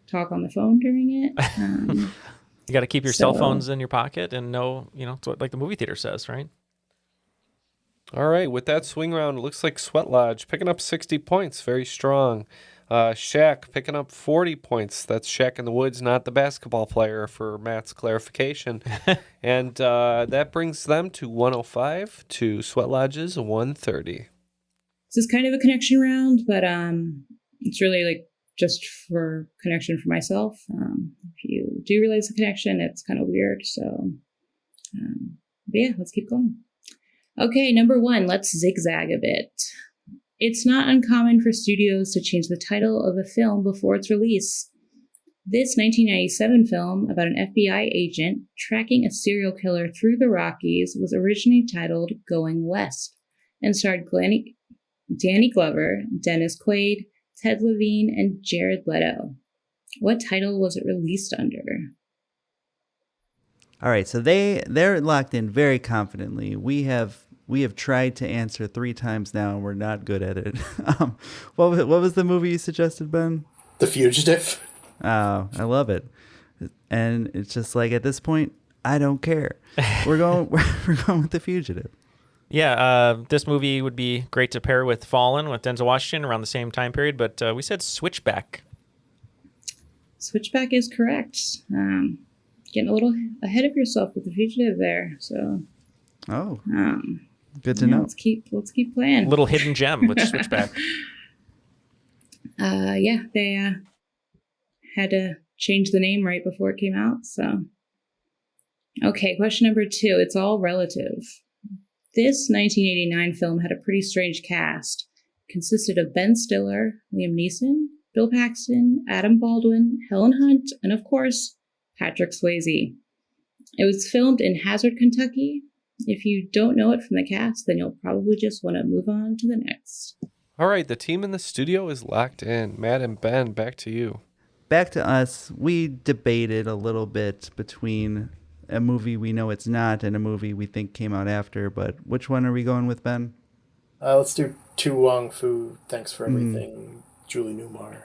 talk on the phone during it. You got to keep your cell phones in your pocket and know, it's what the movie theater says, right? All right, with that swing round, it looks like Sweat Lodge picking up 60 points, very strong. Shaq picking up 40 points. That's Shaq in the Woods, not the basketball player, for Matt's clarification. And that brings them to 105 to Sweat Lodge's 130. This is kind of a connection round, but it's really just for connection for myself. If you do realize the connection, it's kind of weird. So, but yeah, let's keep going. Okay, number 1, let's zigzag a bit. It's not uncommon for studios to change the title of a film before its release. This 1997 film about an FBI agent tracking a serial killer through the Rockies was originally titled Going West and starred Danny Glover, Dennis Quaid, Ted Levine, and Jared Leto. What title was it released under? All right, so they're locked in very confidently. We have tried to answer 3 times now, and we're not good at it. What was the movie you suggested, Ben? The Fugitive. Oh, I love it. And it's just at this point, I don't care. We're going with The Fugitive. Yeah, this movie would be great to pair with Fallen with Denzel Washington around the same time period, but we said Switchback. Switchback is correct. Getting a little ahead of yourself with The Fugitive there. So, good to know. Let's keep playing. Little hidden gem with Switchback. Yeah, they had to change the name right before it came out. So, okay, question number 2. It's all relative. This 1989 film had a pretty strange cast. It consisted of Ben Stiller, Liam Neeson, Bill Paxton, Adam Baldwin, Helen Hunt, and of course, Patrick Swayze. It was filmed in Hazard, Kentucky. If you don't know it from the cast, then you'll probably just want to move on to the next. All right, the team in the studio is locked in. Matt and Ben, back to you. Back to us. We debated a little bit between a movie we know it's not and a movie we think came out after, but which one are we going with, Ben? Let's do Tu Wong Fu, Thanks for Everything, Julie Newmar.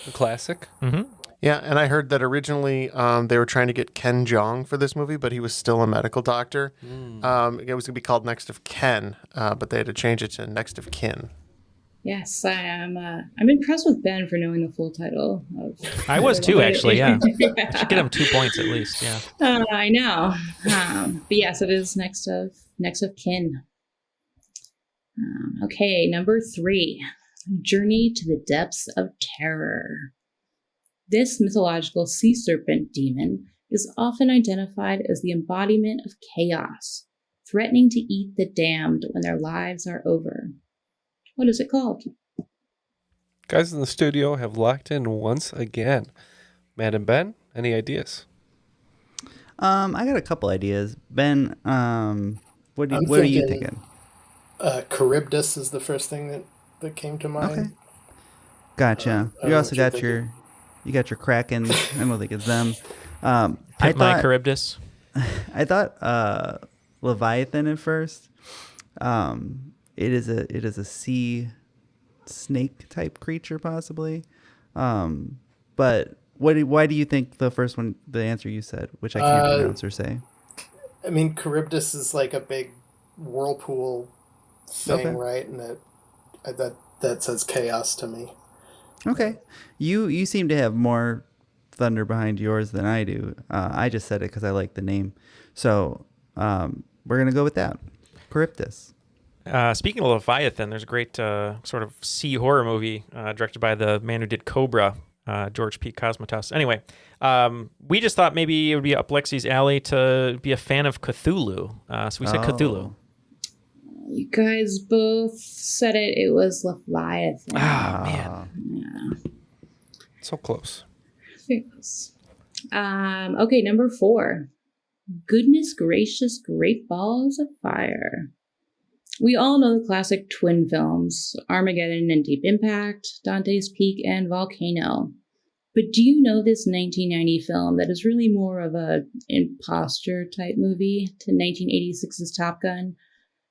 A classic. Mm-hmm. Yeah, and I heard that originally they were trying to get Ken Jeong for this movie, but he was still a medical doctor. It was going to be called Next of Ken, but they had to change it to Next of Kin. Yes, I am. I'm impressed with Ben for knowing the full title. I was too, actually. Yeah, I should get him 2 points at least. Yeah, I know. But yes, it is Next of Kin. Okay, number 3, Journey to the Depths of Terror. This mythological sea serpent demon is often identified as the embodiment of chaos, threatening to eat the damned when their lives are over. What is it called? Guys in the studio have locked in once again. Matt and Ben, any ideas? I got a couple ideas. Ben, what are you thinking? Charybdis is the first thing that came to mind. Okay. Gotcha. You also got your Kraken. I don't think it's them. My Charybdis. I thought Leviathan at first. It is a sea snake type creature possibly. But why do you think the first one, the answer you said, which I can't pronounce or say? I mean, Charybdis is like a big whirlpool thing, Okay. right? And that says chaos to me. Okay. You seem to have more thunder behind yours than I do. I just said it because I like the name. So we're going to go with that. Charybdis. Speaking of Leviathan, there's a great sort of sea horror movie directed by the man who did Cobra, George P. Cosmatos. Anyway, we just thought maybe it would be up Lexie's alley to be a fan of Cthulhu. So we said Cthulhu. You guys both said it. It was Leviathan. Oh, man. Yeah. So close. Yes. Okay, number 4. Goodness gracious, great balls of fire. We all know the classic twin films, Armageddon and Deep Impact, Dante's Peak, and Volcano. But do you know this 1990 film that is really more of a imposter type movie to 1986's Top Gun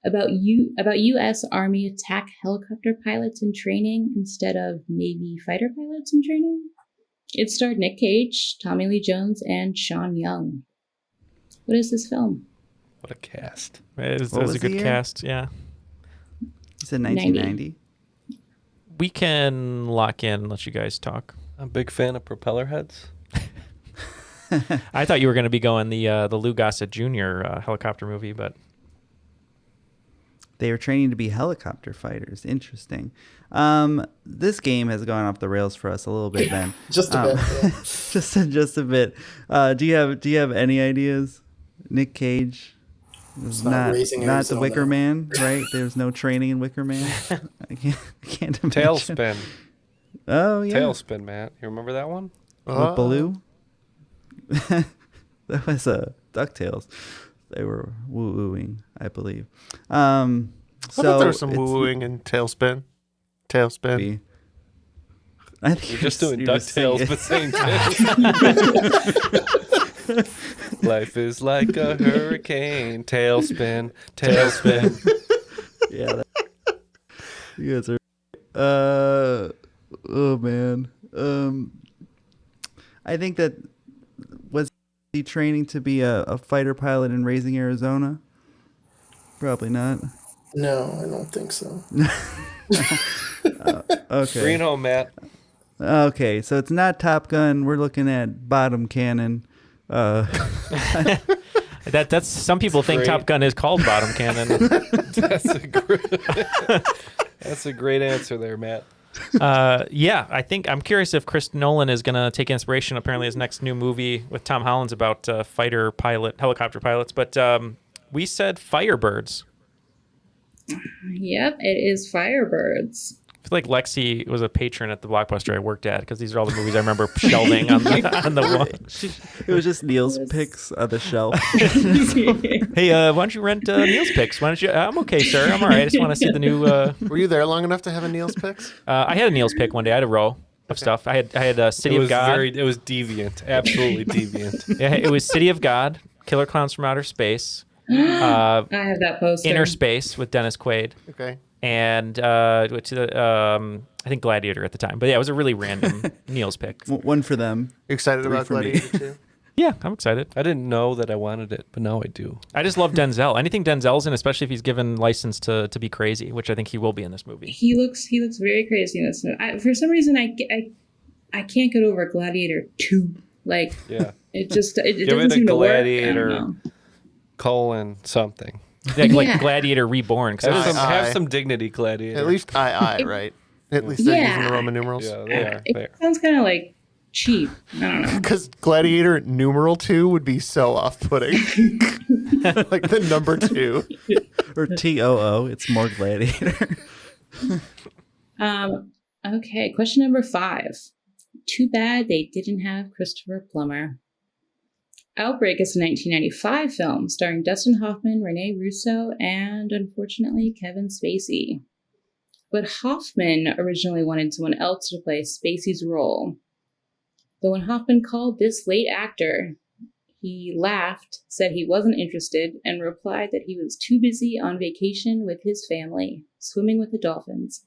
about U.S. Army attack helicopter pilots in training instead of Navy fighter pilots in training? It starred Nick Cage, Tommy Lee Jones, and Sean Young. What is this film? What a cast. It was a good cast, yeah. You said 1990? We can lock in and let you guys talk. I'm a big fan of propeller heads. I thought you were going to be going the Lou Gossett Jr. Helicopter movie, but... They were training to be helicopter fighters. Interesting. This game has gone off the rails for us a little bit, Ben. Just a bit. Yeah. just a bit. Do you have any ideas? Nick Cage was not the Wicker Man, right? There's no training in Wicker Man. I can't imagine. Tailspin. Oh yeah. Tailspin, Matt. You remember that one? With Baloo? That was DuckTales. They were woo-wooing, I believe. I thought there was some woo-wooing in Tailspin. Tailspin. I think you're just doing DuckTales, but saying tailspin. Life is like a hurricane. Tailspin, tailspin. Yeah. You guys are... oh, man. I think that... Was he training to be a fighter pilot in Raising Arizona? Probably not. No, I don't think so. Okay. Bring it home, Matt. Okay, so it's not Top Gun. We're looking at Bottom Cannon. That's some people think Top Gun is called Bottom Cannon. That's a great answer there, Matt. Yeah, I think I'm curious if Chris Nolan is going to take inspiration. Apparently, his next new movie with Tom Holland's about helicopter pilots. But we said Firebirds. Yep, it is Firebirds. I feel like Lexie was a patron at the Blockbuster I worked at because these are all the movies I remember shelving on the wall. It was just Neal's picks on the shelf. Hey, why don't you rent Neal's picks? Why don't you? I'm okay, sir. I'm all right. I just want to see the new. Were you there long enough to have a Neal's picks? I had a Neal's pick one day. I had a row of stuff. I had City of God. It was deviant, absolutely deviant. Yeah, it was City of God, Killer Clowns from Outer Space. I have that poster. Inner Space with Dennis Quaid. Okay. And I think Gladiator at the time. But yeah, it was a really random Neal's pick. One for them. Excited about Gladiator too? Yeah, I'm excited. I didn't know that I wanted it, but now I do. I just love Denzel. Anything Denzel's in, especially if he's given license to be crazy, which I think he will be in this movie. He looks very crazy in this movie. For some reason, I can't get over Gladiator 2. Like, yeah. it doesn't seem to work. Gladiator colon something. Like Gladiator Reborn. Have some dignity, Gladiator. At least right? At least they're using the Roman numerals. Yeah, they are. It sounds kind of like cheap. I don't know. Because Gladiator numeral 2 would be so off-putting. Like the number 2. Or TOO. It's more Gladiator. Okay, question number 5. Too bad they didn't have Christopher Plummer. Outbreak is a 1995 film starring Dustin Hoffman, Rene Russo, and, unfortunately, Kevin Spacey. But Hoffman originally wanted someone else to play Spacey's role. But when Hoffman called this late actor, he laughed, said he wasn't interested, and replied that he was too busy on vacation with his family, swimming with the dolphins.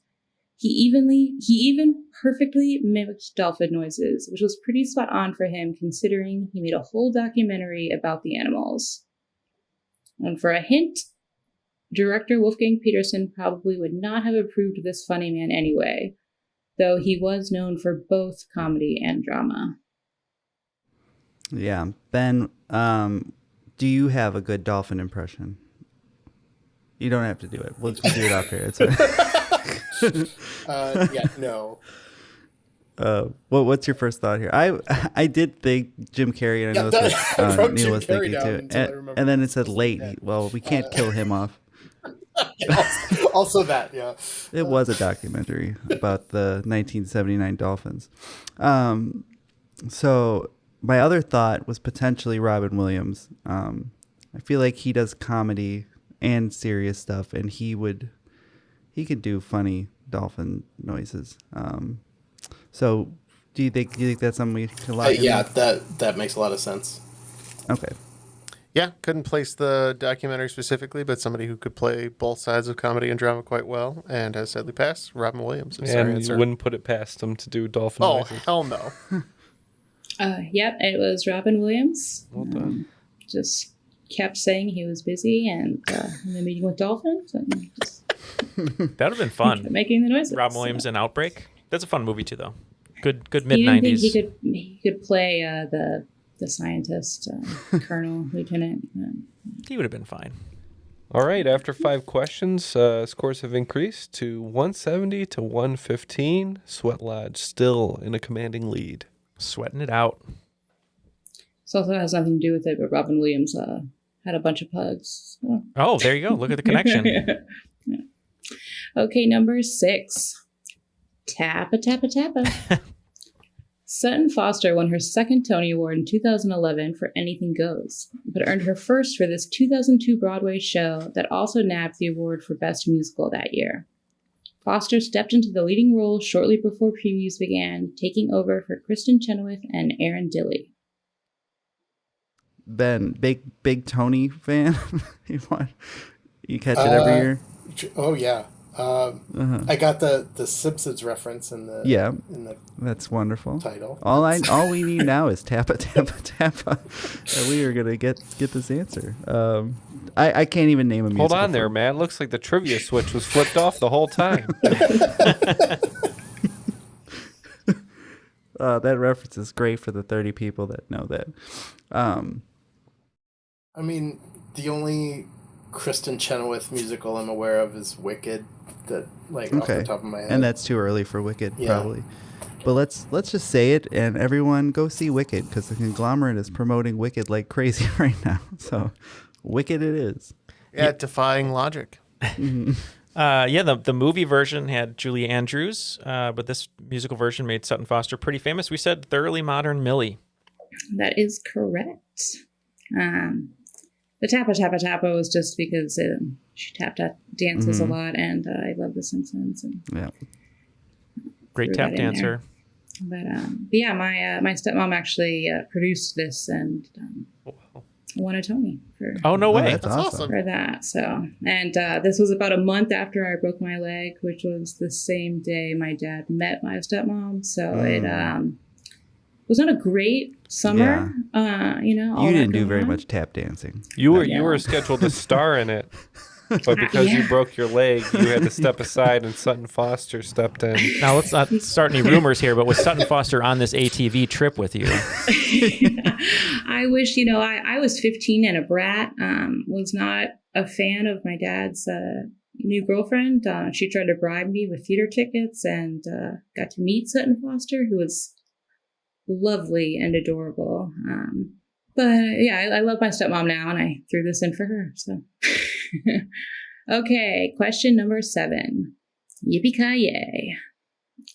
He even perfectly mimicked dolphin noises, which was pretty spot on for him considering he made a whole documentary about the animals. And for a hint, director Wolfgang Petersen probably would not have approved of this funny man anyway, though he was known for both comedy and drama. Yeah. Ben, do you have a good dolphin impression? You don't have to do it. We'll do it off here. It's fine. Yeah, no. What's your first thought here? I did think Jim Carrey, and I know that Neal was thinking too. And then it said late. Well, we can't kill him off. Also that, yeah. It was a documentary about the 1979 Dolphins. So my other thought was potentially Robin Williams. I feel like he does comedy and serious stuff, and he could do funny dolphin noises. So do you think that's something we could lock in? Yeah, that makes a lot of sense. Okay. Yeah, couldn't place the documentary specifically, but somebody who could play both sides of comedy and drama quite well, and has sadly passed, Robin Williams. And you wouldn't put it past him to do dolphin noises. Oh, hell no. Yep, it was Robin Williams. Well done. Just kept saying he was busy and in the meeting with dolphins. And just That would have been fun. Making the noises. Robin Williams in Outbreak. That's a fun movie too, though. Good He mid-90s. didn't think he could play the scientist, colonel, lieutenant. He would have been fine. All right, after 5 questions, scores have increased to 170 to 115. Sweat Lodge still in a commanding lead. Sweating it out. This also has nothing to do with it, but Robin Williams had a bunch of pugs. So. Oh, there you go. Look at the connection. Yeah. Okay, number 6. Tappa, tappa, tappa. Sutton Foster won her second Tony Award in 2011 for Anything Goes, but earned her first for this 2002 Broadway show that also nabbed the award for Best Musical that year. Foster stepped into the leading role shortly before previews began, taking over for Kristen Chenoweth and Aaron Dilley. Ben, big Tony fan. You catch it every year? Oh, yeah. I got the Simpsons reference in the that's wonderful title. All we need now is tappa tappa tappa, and we are gonna get this answer. I can't even name a musical. Hold on there, man. Looks like the trivia switch was flipped off the whole time. That reference is great for the 30 people that know that. I mean, the only Kristen Chenoweth musical I'm aware of is Wicked. That off the top of my head. And that's too early for Wicked, Yeah. probably. But let's just say it, and everyone go see Wicked, because the conglomerate is promoting Wicked like crazy right now. So, Wicked it is. Yeah, defying logic. The movie version had Julie Andrews, but this musical version made Sutton Foster pretty famous. We said thoroughly modern Millie. That is correct. The Tappa Tappa Tappa was just because she dances a lot, and I love The Simpsons. And Great tap dancer. But yeah, my stepmom actually produced this and won a Tony for. Oh no way! That's awesome. For that, so and this was about a month after I broke my leg, which was the same day my dad met my stepmom. So it was not a great summer. You didn't do very much tap dancing. You were scheduled to star in it, but because you broke your leg, you had to step aside, and Sutton Foster stepped in. Now let's not start any rumors here, but was Sutton Foster on this ATV trip with you? I wish, I was 15 and a brat. Was not a fan of my dad's new girlfriend. She tried to bribe me with theater tickets, and got to meet Sutton Foster, who was lovely and adorable. But yeah, I love my stepmom now, and I threw this in for her. So, okay, question number 7. Yippee-ki-yay.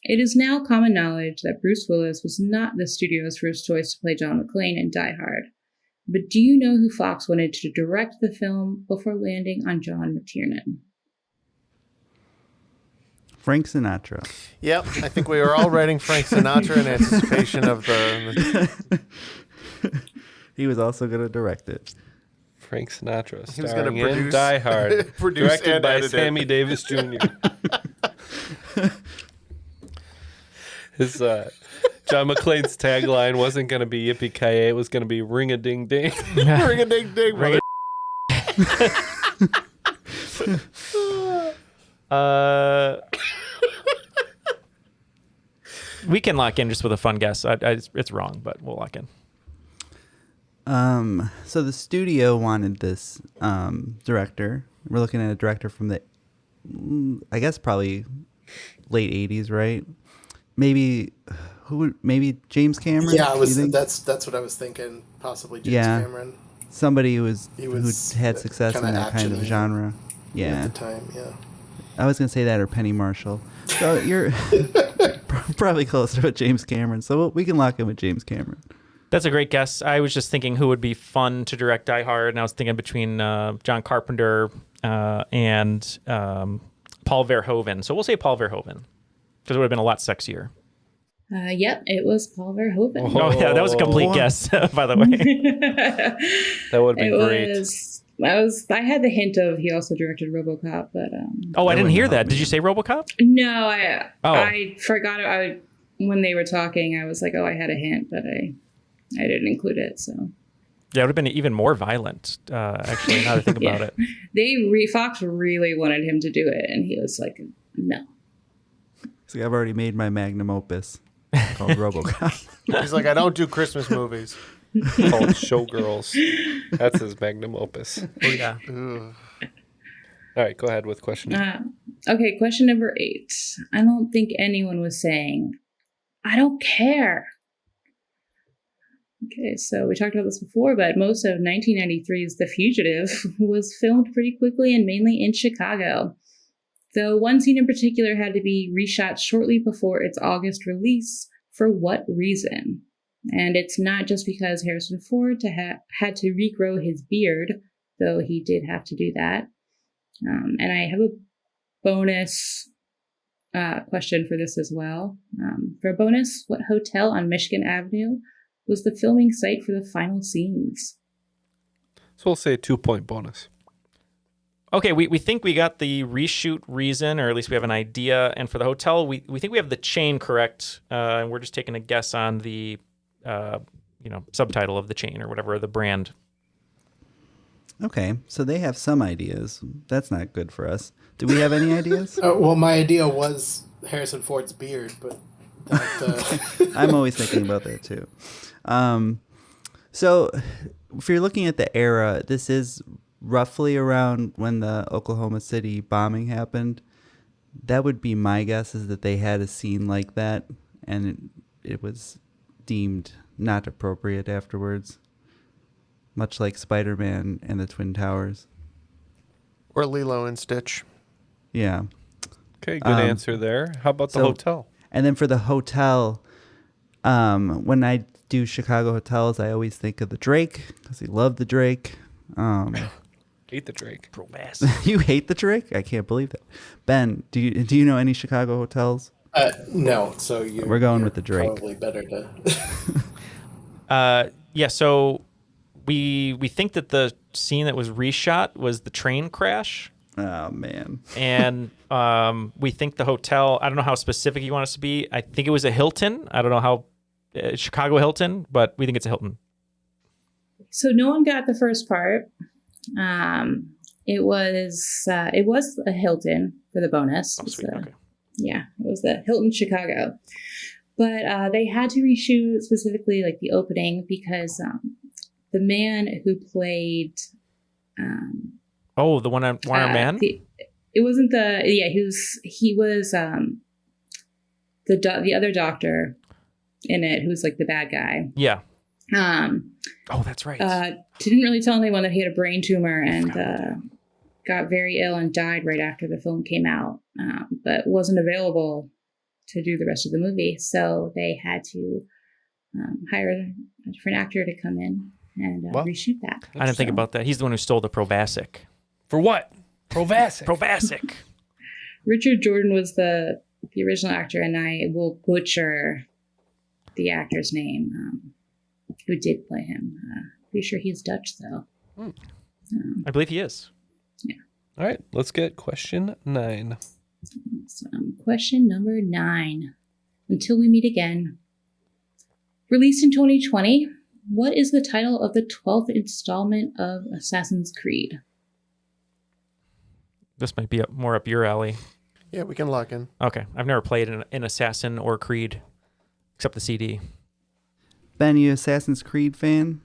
It is now common knowledge that Bruce Willis was not the studio's first choice to play John McClane in Die Hard. But do you know who Fox wanted to direct the film before landing on John McTiernan? Frank Sinatra. Yep, I think we were all writing Frank Sinatra in anticipation of the He was also going to direct it. Frank Sinatra He was gonna starring in produce- Die Hard, produce directed and by edit it. Sammy Davis Jr. His John McClane's tagline wasn't going to be yippee-ki-yay, it was going to be ring-a-ding-ding. ring-a-ding-ding, brother. We can lock in just with a fun guess. It's wrong, but we'll lock in. So the studio wanted this director, We're looking at a director from the, I guess probably late 80s, right? Maybe maybe James Cameron? Yeah, that's what I was thinking. Possibly James Cameron. Somebody who was had success in that kind of genre. Yeah. At the time, yeah. I was going to say that or Penny Marshall. So you're probably closer with James Cameron. So we can lock in with James Cameron. That's a great guess. I was just thinking who would be fun to direct Die Hard, and I was thinking between John Carpenter and Paul Verhoeven. So we'll say Paul Verhoeven, because it would have been a lot sexier. Yep, it was Paul Verhoeven. Oh, yeah, that was a complete guess, by the way. That would have been great. I had the hint of he also directed RoboCop, but I didn't hear that. Did you say RoboCop? No, I forgot it. When they were talking, I was like, I had a hint, but I didn't include it. So yeah, it would have been even more violent. Actually, now that I think about it, Fox really wanted him to do it, and he was like, no. See, I've already made my magnum opus called RoboCop. He's like, I don't do Christmas movies. Called Showgirls. That's his magnum opus. Oh yeah. All right, go ahead with question. Okay, question number 8. I don't think anyone was saying, I don't care. Okay, so we talked about this before, but most of 1993's The Fugitive was filmed pretty quickly and mainly in Chicago. Though one scene in particular had to be reshot shortly before its August release. For what reason? And it's not just because Harrison Ford had to regrow his beard, though he did have to do that. And I have a bonus question for this as well. For a bonus, what hotel on Michigan Avenue was the filming site for the final scenes? So we'll say 2-point bonus. Okay, we think we got the reshoot reason, or at least we have an idea. And for the hotel, we think we have the chain correct, and we're just taking a guess on the subtitle of the chain or whatever, the brand. Okay, so they have some ideas. That's not good for us. Do we have any ideas? Well, my idea was Harrison Ford's beard, but I'm always thinking about that too. So if you're looking at the era, this is roughly around when the Oklahoma City bombing happened. That would be my guess, is that they had a scene like that, and it was deemed not appropriate afterwards, much like Spider-Man and the Twin Towers. Or Lilo and Stitch. Yeah. Okay, good answer there. How about the hotel? And then for the hotel, when I do Chicago hotels, I always think of the Drake, because he loved the Drake. Hate the Drake. You hate the Drake? I can't believe that. Ben, do you know any Chicago hotels? No, so we're going with the Drake. Probably better to. Yeah, so we think that the scene that was reshot was the train crash. Oh man. And we think the hotel, I don't know how specific you want us to be. I think it was a Hilton. I don't know how Chicago Hilton, but we think it's a Hilton. So no one got the first part. It was a Hilton for the bonus. Oh, sweet. Okay. Yeah, it was the Hilton Chicago. But they had to reshoot specifically like the opening because the man who played the one-armed man? It wasn't he was the other doctor in it who was like the bad guy. Yeah. That's right. Didn't really tell anyone that he had a brain tumor and got very ill and died right after the film came out, but wasn't available to do the rest of the movie. So they had to hire a different actor to come in and reshoot that. I didn't think about that. He's the one who stole the Probasic. For what? Probasic. Probasic. Richard Jordan was the original actor, and I will butcher the actor's name who did play him. Pretty sure he's Dutch, though. I believe he is. Yeah. All right, let's get question 9. Question number 9. Until we meet again. Released in 2020, what is the title of the 12th installment of Assassin's Creed? This might be more up your alley. Yeah, we can lock in. Okay. I've never played an Assassin or Creed, except the CD. Ben, you Assassin's Creed fan?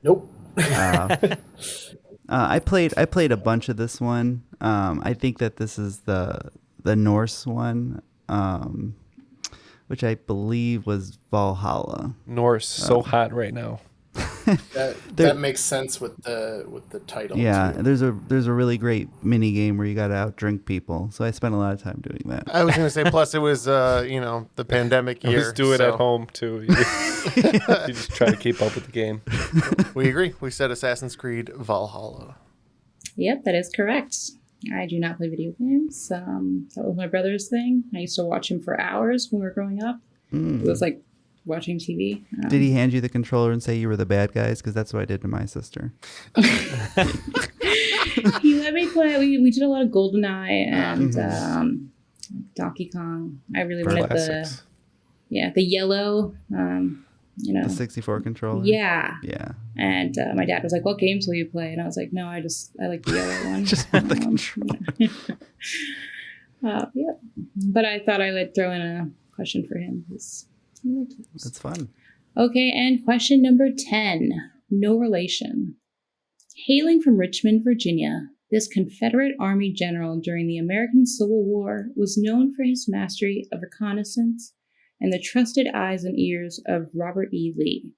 Nope. I played a bunch of this one. I think that this is the Norse one, which I believe was Valhalla. Norse, so hot right now. That makes sense with the title. Yeah, too. there's a really great mini game where you got to outdrink people. So I spent a lot of time doing that. I was going to say, plus it was, the pandemic year. Just do it at home, too. You just try to keep up with the game. We agree. We said Assassin's Creed Valhalla. Yep, that is correct. I do not play video games. That was my brother's thing. I used to watch him for hours when we were growing up. It was like watching TV. Did he hand you the controller and say you were the bad guys? Because that's what I did to my sister. He let me play. We did a lot of GoldenEye and Donkey Kong. I really wanted the yellow, the 64 controller. Yeah. Yeah. And my dad was like, "What games will you play?" And I was like, "No, I like the yellow one." Just want the controller. Yeah. But I thought I would throw in a question for him. That's fun. Okay, and question number 10. No relation. Hailing from Richmond, Virginia, this Confederate Army general during the American Civil War was known for his mastery of reconnaissance and the trusted eyes and ears of Robert E. Lee.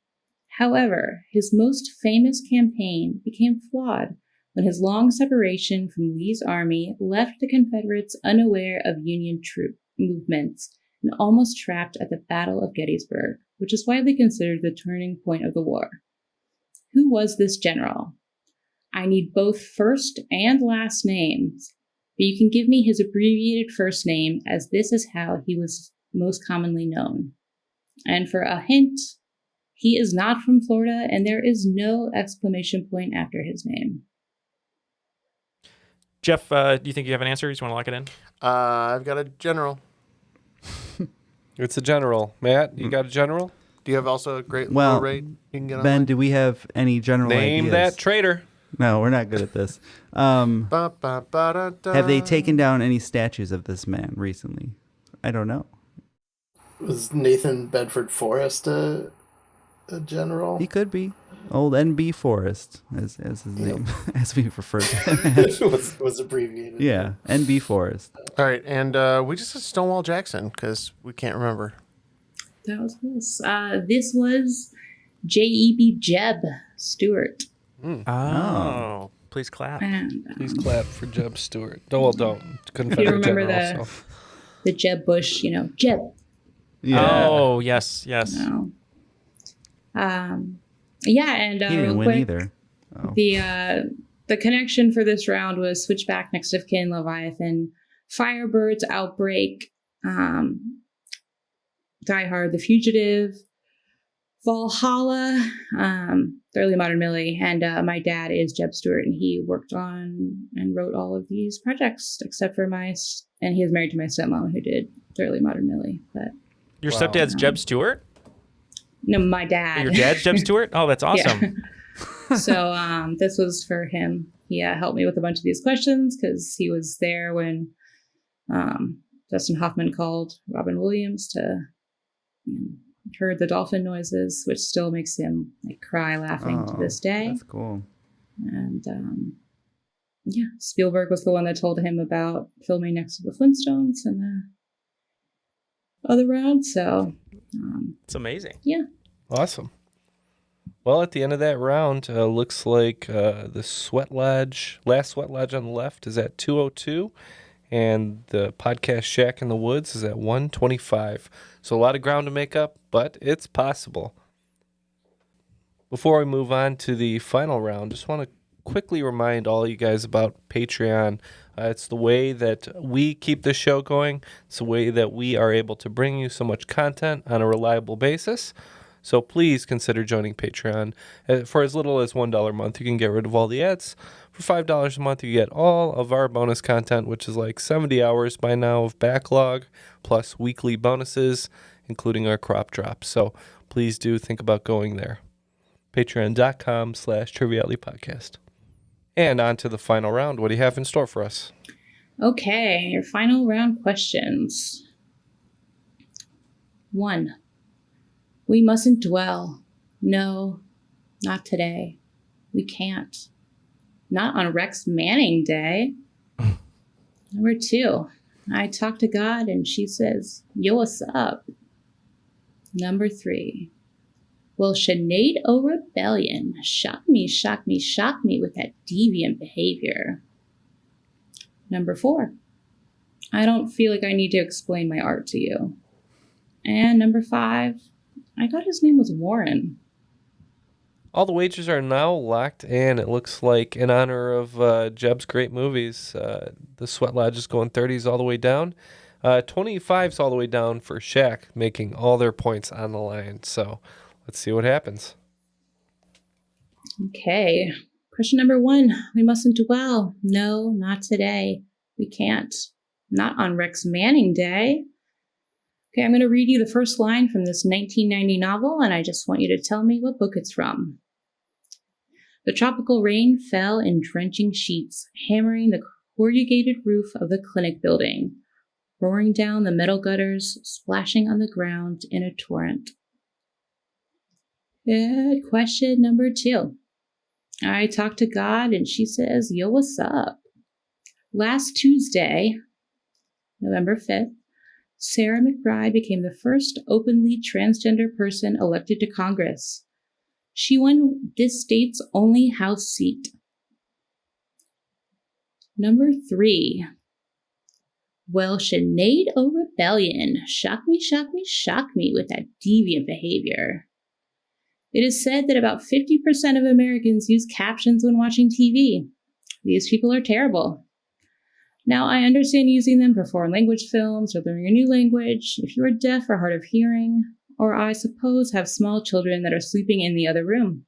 However, his most famous campaign became flawed when his long separation from Lee's army left the Confederates unaware of Union troop movements and almost trapped at the Battle of Gettysburg, which is widely considered the turning point of the war. Who was this general? I need both first and last names, but you can give me his abbreviated first name, as this is how he was most commonly known. And for a hint, he is not from Florida, and there is no exclamation point after his name. Jeff, do you think you have an answer? You just want to lock it in? I've got a general. It's a general. Matt, you got a general? Do you have also a great Well, low rate you can get Ben, online? do we have any general Name ideas? that traitor. No, we're not good at this. Have they taken down any statues of this man recently? I don't know. Was Nathan Bedford Forrest a general? He could be. Old NB Forrest, as his name, as we refer to him. was abbreviated. Yeah, NB Forrest. All right, and we just said Stonewall Jackson because we can't remember. That was this. This was J.E.B. Jeb Stuart. Oh. Please clap. Please clap for Jeb Stuart. No, well, don't. Confederate You remember general, the Jeb Bush, Jeb. Yeah. Oh, yes. No. And He didn't real win quick, either. Oh. The connection for this round was Switchback, Next of Kin, Leviathan, Firebirds, Outbreak, Die Hard, The Fugitive, Valhalla, the Early Modern Millie, and my dad is Jeb Stuart, and he worked on and wrote all of these projects, except for and he is married to my stepmom who did the Early Modern Millie. But your stepdad's Jeb Stuart? No, my dad. Your dad's Jeb Stuart? Oh, that's awesome. Yeah. So this was for him. He helped me with a bunch of these questions because he was there when Dustin Hoffman called Robin Williams to heard the dolphin noises, which still makes him cry laughing to this day. That's cool. And Spielberg was the one that told him about filming next to the Flintstones and the other round. So it's amazing. Yeah. Awesome. Well, at the end of that round, looks like the last sweat lodge on the left is at 202, and the podcast Shack in the Woods is at 125. So a lot of ground to make up, but it's possible. Before we move on to the final round, just want to quickly remind all you guys about Patreon. It's the way that we keep this show going. It's the way that we are able to bring you so much content on a reliable basis. So please consider joining Patreon. For as little as $1 a month, you can get rid of all the ads. For $5 a month, you get all of our bonus content, which is like 70 hours by now of backlog, plus weekly bonuses, including our crop drops. So please do think about going there. Patreon.com/trivialitypodcast. And on to the final round. What do you have in store for us? Okay, your final round questions. 1. We mustn't dwell. No, not today. We can't. Not on Rex Manning Day. Number 2, I talk to God and she says, yo, what's up? Number 3, will Sinead O'Rebellion shock me with that deviant behavior? Number 4, I don't feel like I need to explain my art to you. And number 5, I thought his name was Warren. All the wagers are now locked in. It looks like in honor of Jeb's great movies, the Sweat Lodge is going 30s all the way down. 25's all the way down for Shaq, making all their points on the line. So let's see what happens. Okay. Question number 1. We mustn't dwell. No, not today. We can't. Not on Rex Manning Day. Okay, I'm going to read you the first line from this 1990 novel, and I just want you to tell me what book it's from. The tropical rain fell in drenching sheets, hammering the corrugated roof of the clinic building, roaring down the metal gutters, splashing on the ground in a torrent. And question number 2. I talked to God, and she says, yo, what's up? Last Tuesday, November 5th, Sarah McBride became the first openly transgender person elected to Congress. She won this state's only House seat. Number 3. Well, Sinead O'Rebellion shock me with that deviant behavior. It is said that about 50% of Americans use captions when watching TV. These people are terrible. Now, I understand using them for foreign language films or learning a new language if you are deaf or hard of hearing, or I suppose have small children that are sleeping in the other room.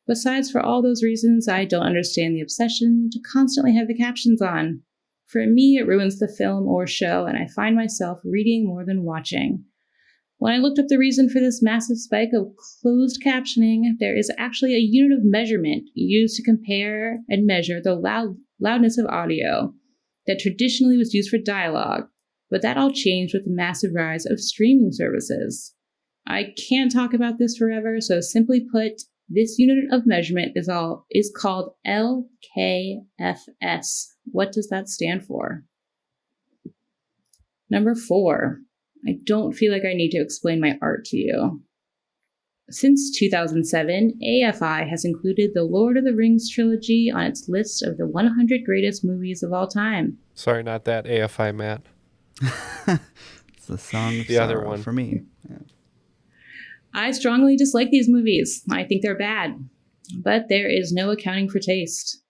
Besides, for all those reasons, I don't understand the obsession to constantly have the captions on. For me, it ruins the film or show, and I find myself reading more than watching. When I looked up the reason for this massive spike of closed captioning, there is actually a unit of measurement used to compare and measure the loudness of audio that traditionally was used for dialogue, but that all changed with the massive rise of streaming services. I can't talk about this forever, so simply put, this unit of measurement is called LKFS. What does that stand for? Number 4. I don't feel like I need to explain my art to you. Since 2007, AFI has included the Lord of the Rings trilogy on its list of the 100 greatest movies of all time. Sorry, not that AFI, Matt. It's the song of the other sorrow one for me. Yeah. I strongly dislike these movies. I think they're bad. But there is no accounting for taste.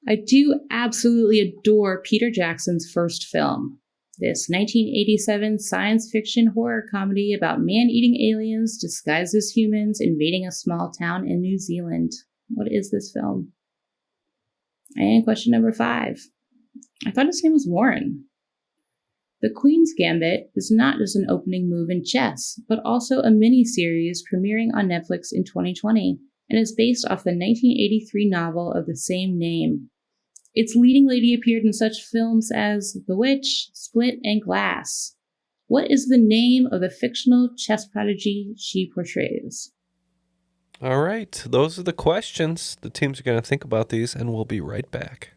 I do absolutely adore Peter Jackson's first film. This 1987 science fiction horror comedy about man-eating aliens disguised as humans invading a small town in New Zealand. What is this film? And question number 5. I thought his name was Warren. The Queen's Gambit is not just an opening move in chess, but also a mini-series premiering on Netflix in 2020 and is based off the 1983 novel of the same name. Its leading lady appeared in such films as The Witch, Split, and Glass. What is the name of the fictional chess prodigy she portrays? All right, those are the questions. The teams are going to think about these, and we'll be right back.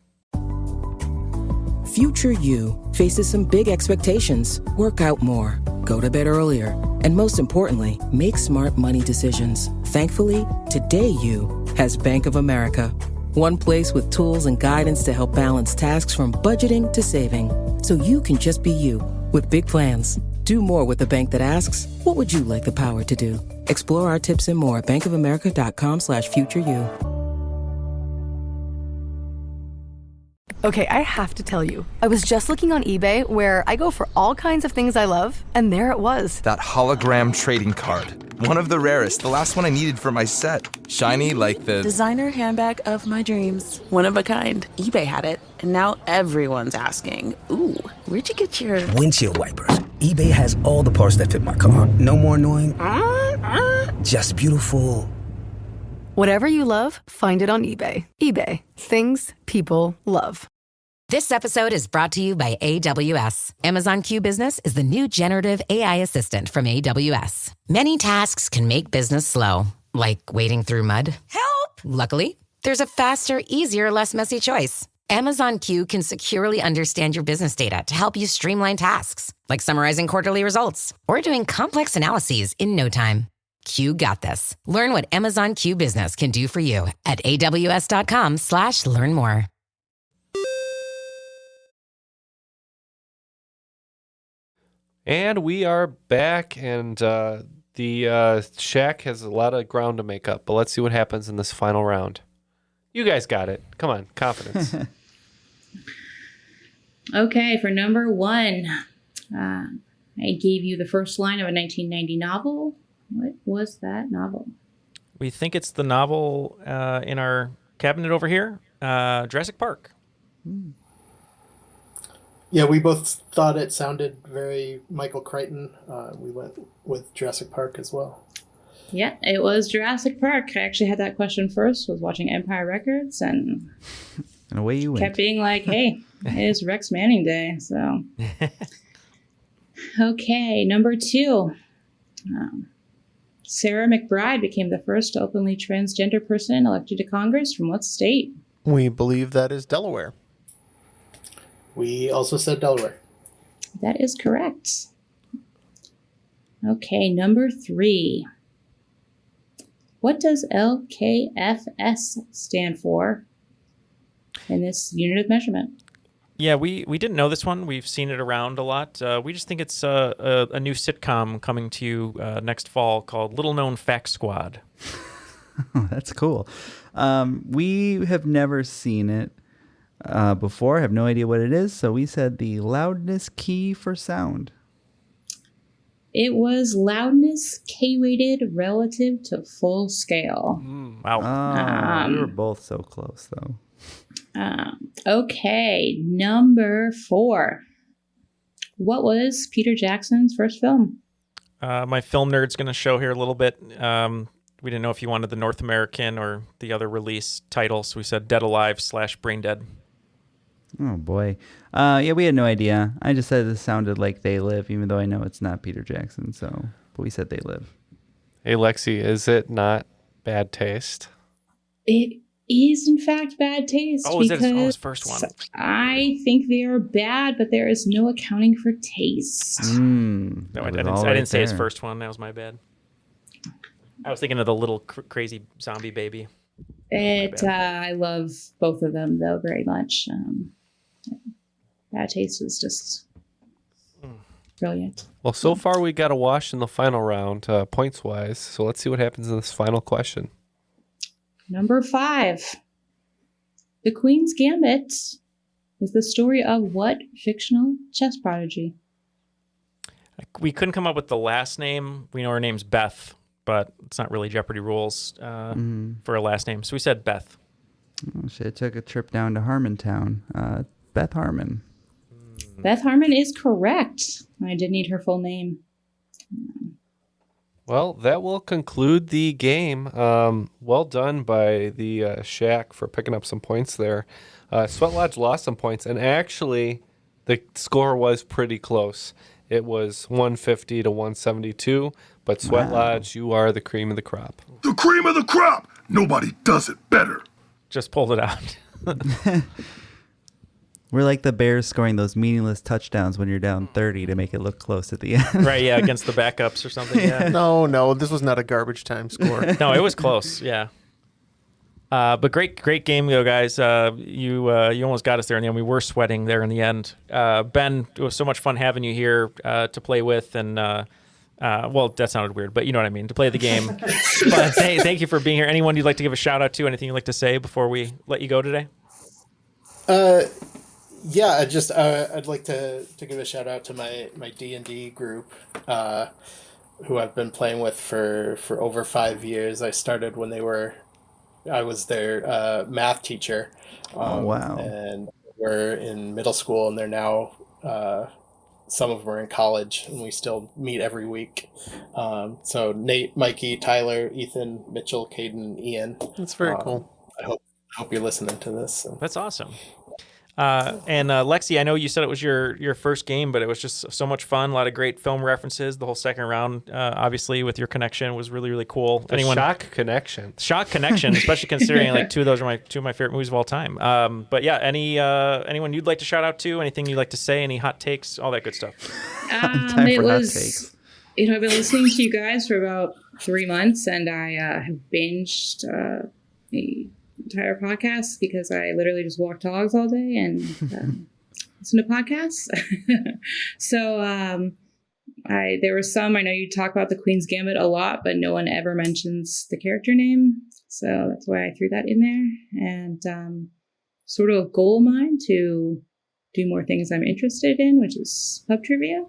Future you faces some big expectations. Work out more, go to bed earlier, and most importantly, make smart money decisions. Thankfully, today you has Bank of America. One place with tools and guidance to help balance tasks from budgeting to saving. So you can just be you with big plans. Do more with a bank that asks, what would you like the power to do? Explore our tips and more at bankofamerica.com/futureyou. Okay, I have to tell you, I was just looking on eBay where I go for all kinds of things I love, and there it was. That hologram trading card. One of the rarest, the last one I needed for my set. Shiny like the designer handbag of my dreams. One of a kind. eBay had it, and now everyone's asking, ooh, where'd you get your windshield wipers? eBay has all the parts that fit my car. No more annoying. Just beautiful. Whatever you love, find it on eBay. eBay. Things people love. This episode is brought to you by AWS. Amazon Q Business is the new generative AI assistant from AWS. Many tasks can make business slow, like wading through mud. Help! Luckily, there's a faster, easier, less messy choice. Amazon Q can securely understand your business data to help you streamline tasks, like summarizing quarterly results or doing complex analyses in no time. Q got this. Learn what Amazon Q Business can do for you at aws.com/learn more. And we are back, and the Shaq has a lot of ground to make up, but let's see what happens in this final round. You guys got it. Come on, confidence. Okay, for number one, I gave you the first line of a 1990 novel. What was that novel? We think it's the novel in our cabinet over here, Jurassic Park. Yeah, we both thought it sounded very Michael Crichton. We went with Jurassic Park as well. Yeah, it was Jurassic Park. I actually had that question first, was watching Empire Records, and away you went. Kept being like, hey, it's Rex Manning Day, so. Okay, number two. Sarah McBride became the first openly transgender person elected to Congress from what state? We believe that is Delaware. We also said Delaware. That is correct. Okay, number three. What does LKFS stand for in this unit of measurement? Yeah, we didn't know this one. We've seen it around a lot. We just think it's a new sitcom coming to you next fall called Little Known Fact Squad. Oh, that's cool. We have never seen it before. I have no idea what it is. So we said the loudness key for sound. It was loudness K-weighted relative to full scale. Wow. We were both so close, though. Okay, number four. What was Peter Jackson's first film? My film nerd's going to show here a little bit. We didn't know if you wanted the North American or the other release title, so we said Dead Alive / Brain Dead. Oh, boy. Yeah, we had no idea. I just said this sounded like They Live, even though I know it's not Peter Jackson, but we said They Live. Hey, Lexie, is it not Bad Taste? It is, in fact, Bad Taste. Oh, is it his first one? I think they are bad, but there is no accounting for taste. No, I didn't say his first one. That was my bad. I was thinking of the little crazy zombie baby. I love both of them, though, very much. Bad Taste is just brilliant. Well, so far we got a wash in the final round, points-wise. So let's see what happens in this final question. Number five. The Queen's Gambit is the story of what fictional chess prodigy? We couldn't come up with the last name. We know her name's Beth, but it's not really Jeopardy rules for a last name. So we said Beth. Oh, she took a trip down to Harmontown. Beth Harmon. Beth Harmon is correct. I did need her full name. Well, that will conclude the game. Well done by the Shaq for picking up some points there. Sweat Lodge lost some points, and actually the score was pretty close. It was 150 to 172, but Sweat Lodge, you are the cream of the crop. The cream of the crop! Nobody does it better. Just pulled it out. We're like the Bears scoring those meaningless touchdowns when you're down 30 to make it look close at the end. Right, yeah, against the backups or something. Yeah. No, this was not a garbage time score. No, it was close, yeah. But great game, though, guys. You almost got us there in the end. We were sweating there in the end. Ben, it was so much fun having you here to play with, and well, that sounded weird, but you know what I mean, to play the game. But hey, thank you for being here. Anyone you'd like to give a shout out to? Anything you'd like to say before we let you go today? Yeah, I'd like to give a shout out to my D&D group, who I've been playing with for over 5 years. I started when I was their math teacher. Oh, wow. And we're in middle school, and they're now, some of them are in college, and we still meet every week. So Nate, Mikey, Tyler, Ethan, Mitchell, Caden, Ian. That's very cool. I hope you're listening to this. So. That's awesome. And Lexie, I know you said it was your first game, but it was just so much fun. A lot of great film references. The whole second round, obviously, with your connection was really, really cool. Shaq connection, especially considering like two of those are two of my favorite movies of all time. But yeah, anyone you'd like to shout out to? Anything you'd like to say? Any hot takes? All that good stuff. It was, I've been listening to you guys for about 3 months, and I have binged the entire podcast because I literally just walk dogs all day and listen to podcasts. So there were some, I know you talk about the Queen's Gambit a lot, but no one ever mentions the character name. So that's why I threw that in there. And sort of a goal of mine to do more things I'm interested in, which is pub trivia.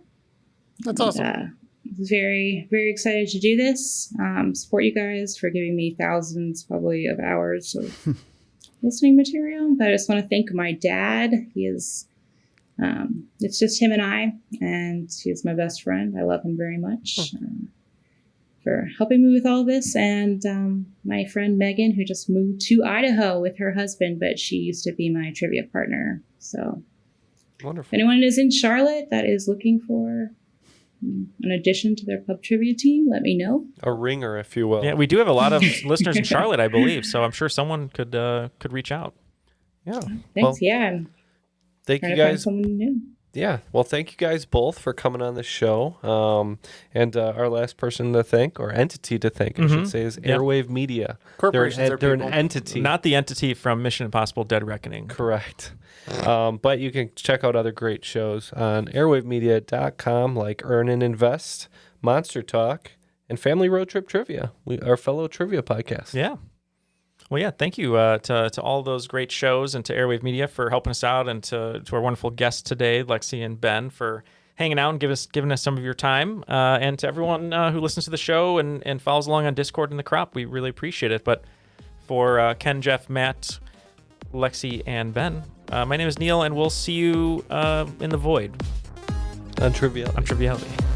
That's awesome. Very, very excited to do this. Support you guys for giving me thousands, probably, of hours of listening material. But I just want to thank my dad. He is, it's just him and I, and he is my best friend. I love him very much for helping me with all this. And my friend Megan, who just moved to Idaho with her husband, but she used to be my trivia partner. So wonderful. If anyone is in Charlotte that is looking for an addition to their pub trivia team, let me know. A ringer, if you will. Yeah, we do have a lot of listeners in Charlotte, I believe, so I'm sure someone could reach out. Yeah. Thanks. I'm thank trying you to find guys. someone new. Yeah. Well, thank you guys both for coming on the show. And our last person to thank, or entity to thank, I should say, is Airwave Media. Corporations they're an entity. Not the entity from Mission Impossible Dead Reckoning. Correct. But you can check out other great shows on airwavemedia.com, like Earn and Invest, Monster Talk, and Family Road Trip Trivia, our fellow trivia podcast. Yeah. Well, yeah, thank you to all those great shows, and to Airwave Media for helping us out, and to our wonderful guests today, Lexie and Ben, for hanging out and giving us some of your time, and to everyone who listens to the show and follows along on Discord and the Crop. We really appreciate it. But for Ken, Jeff, Matt, Lexie, and Ben, my name is Neal, and we'll see you in the void on Triviality.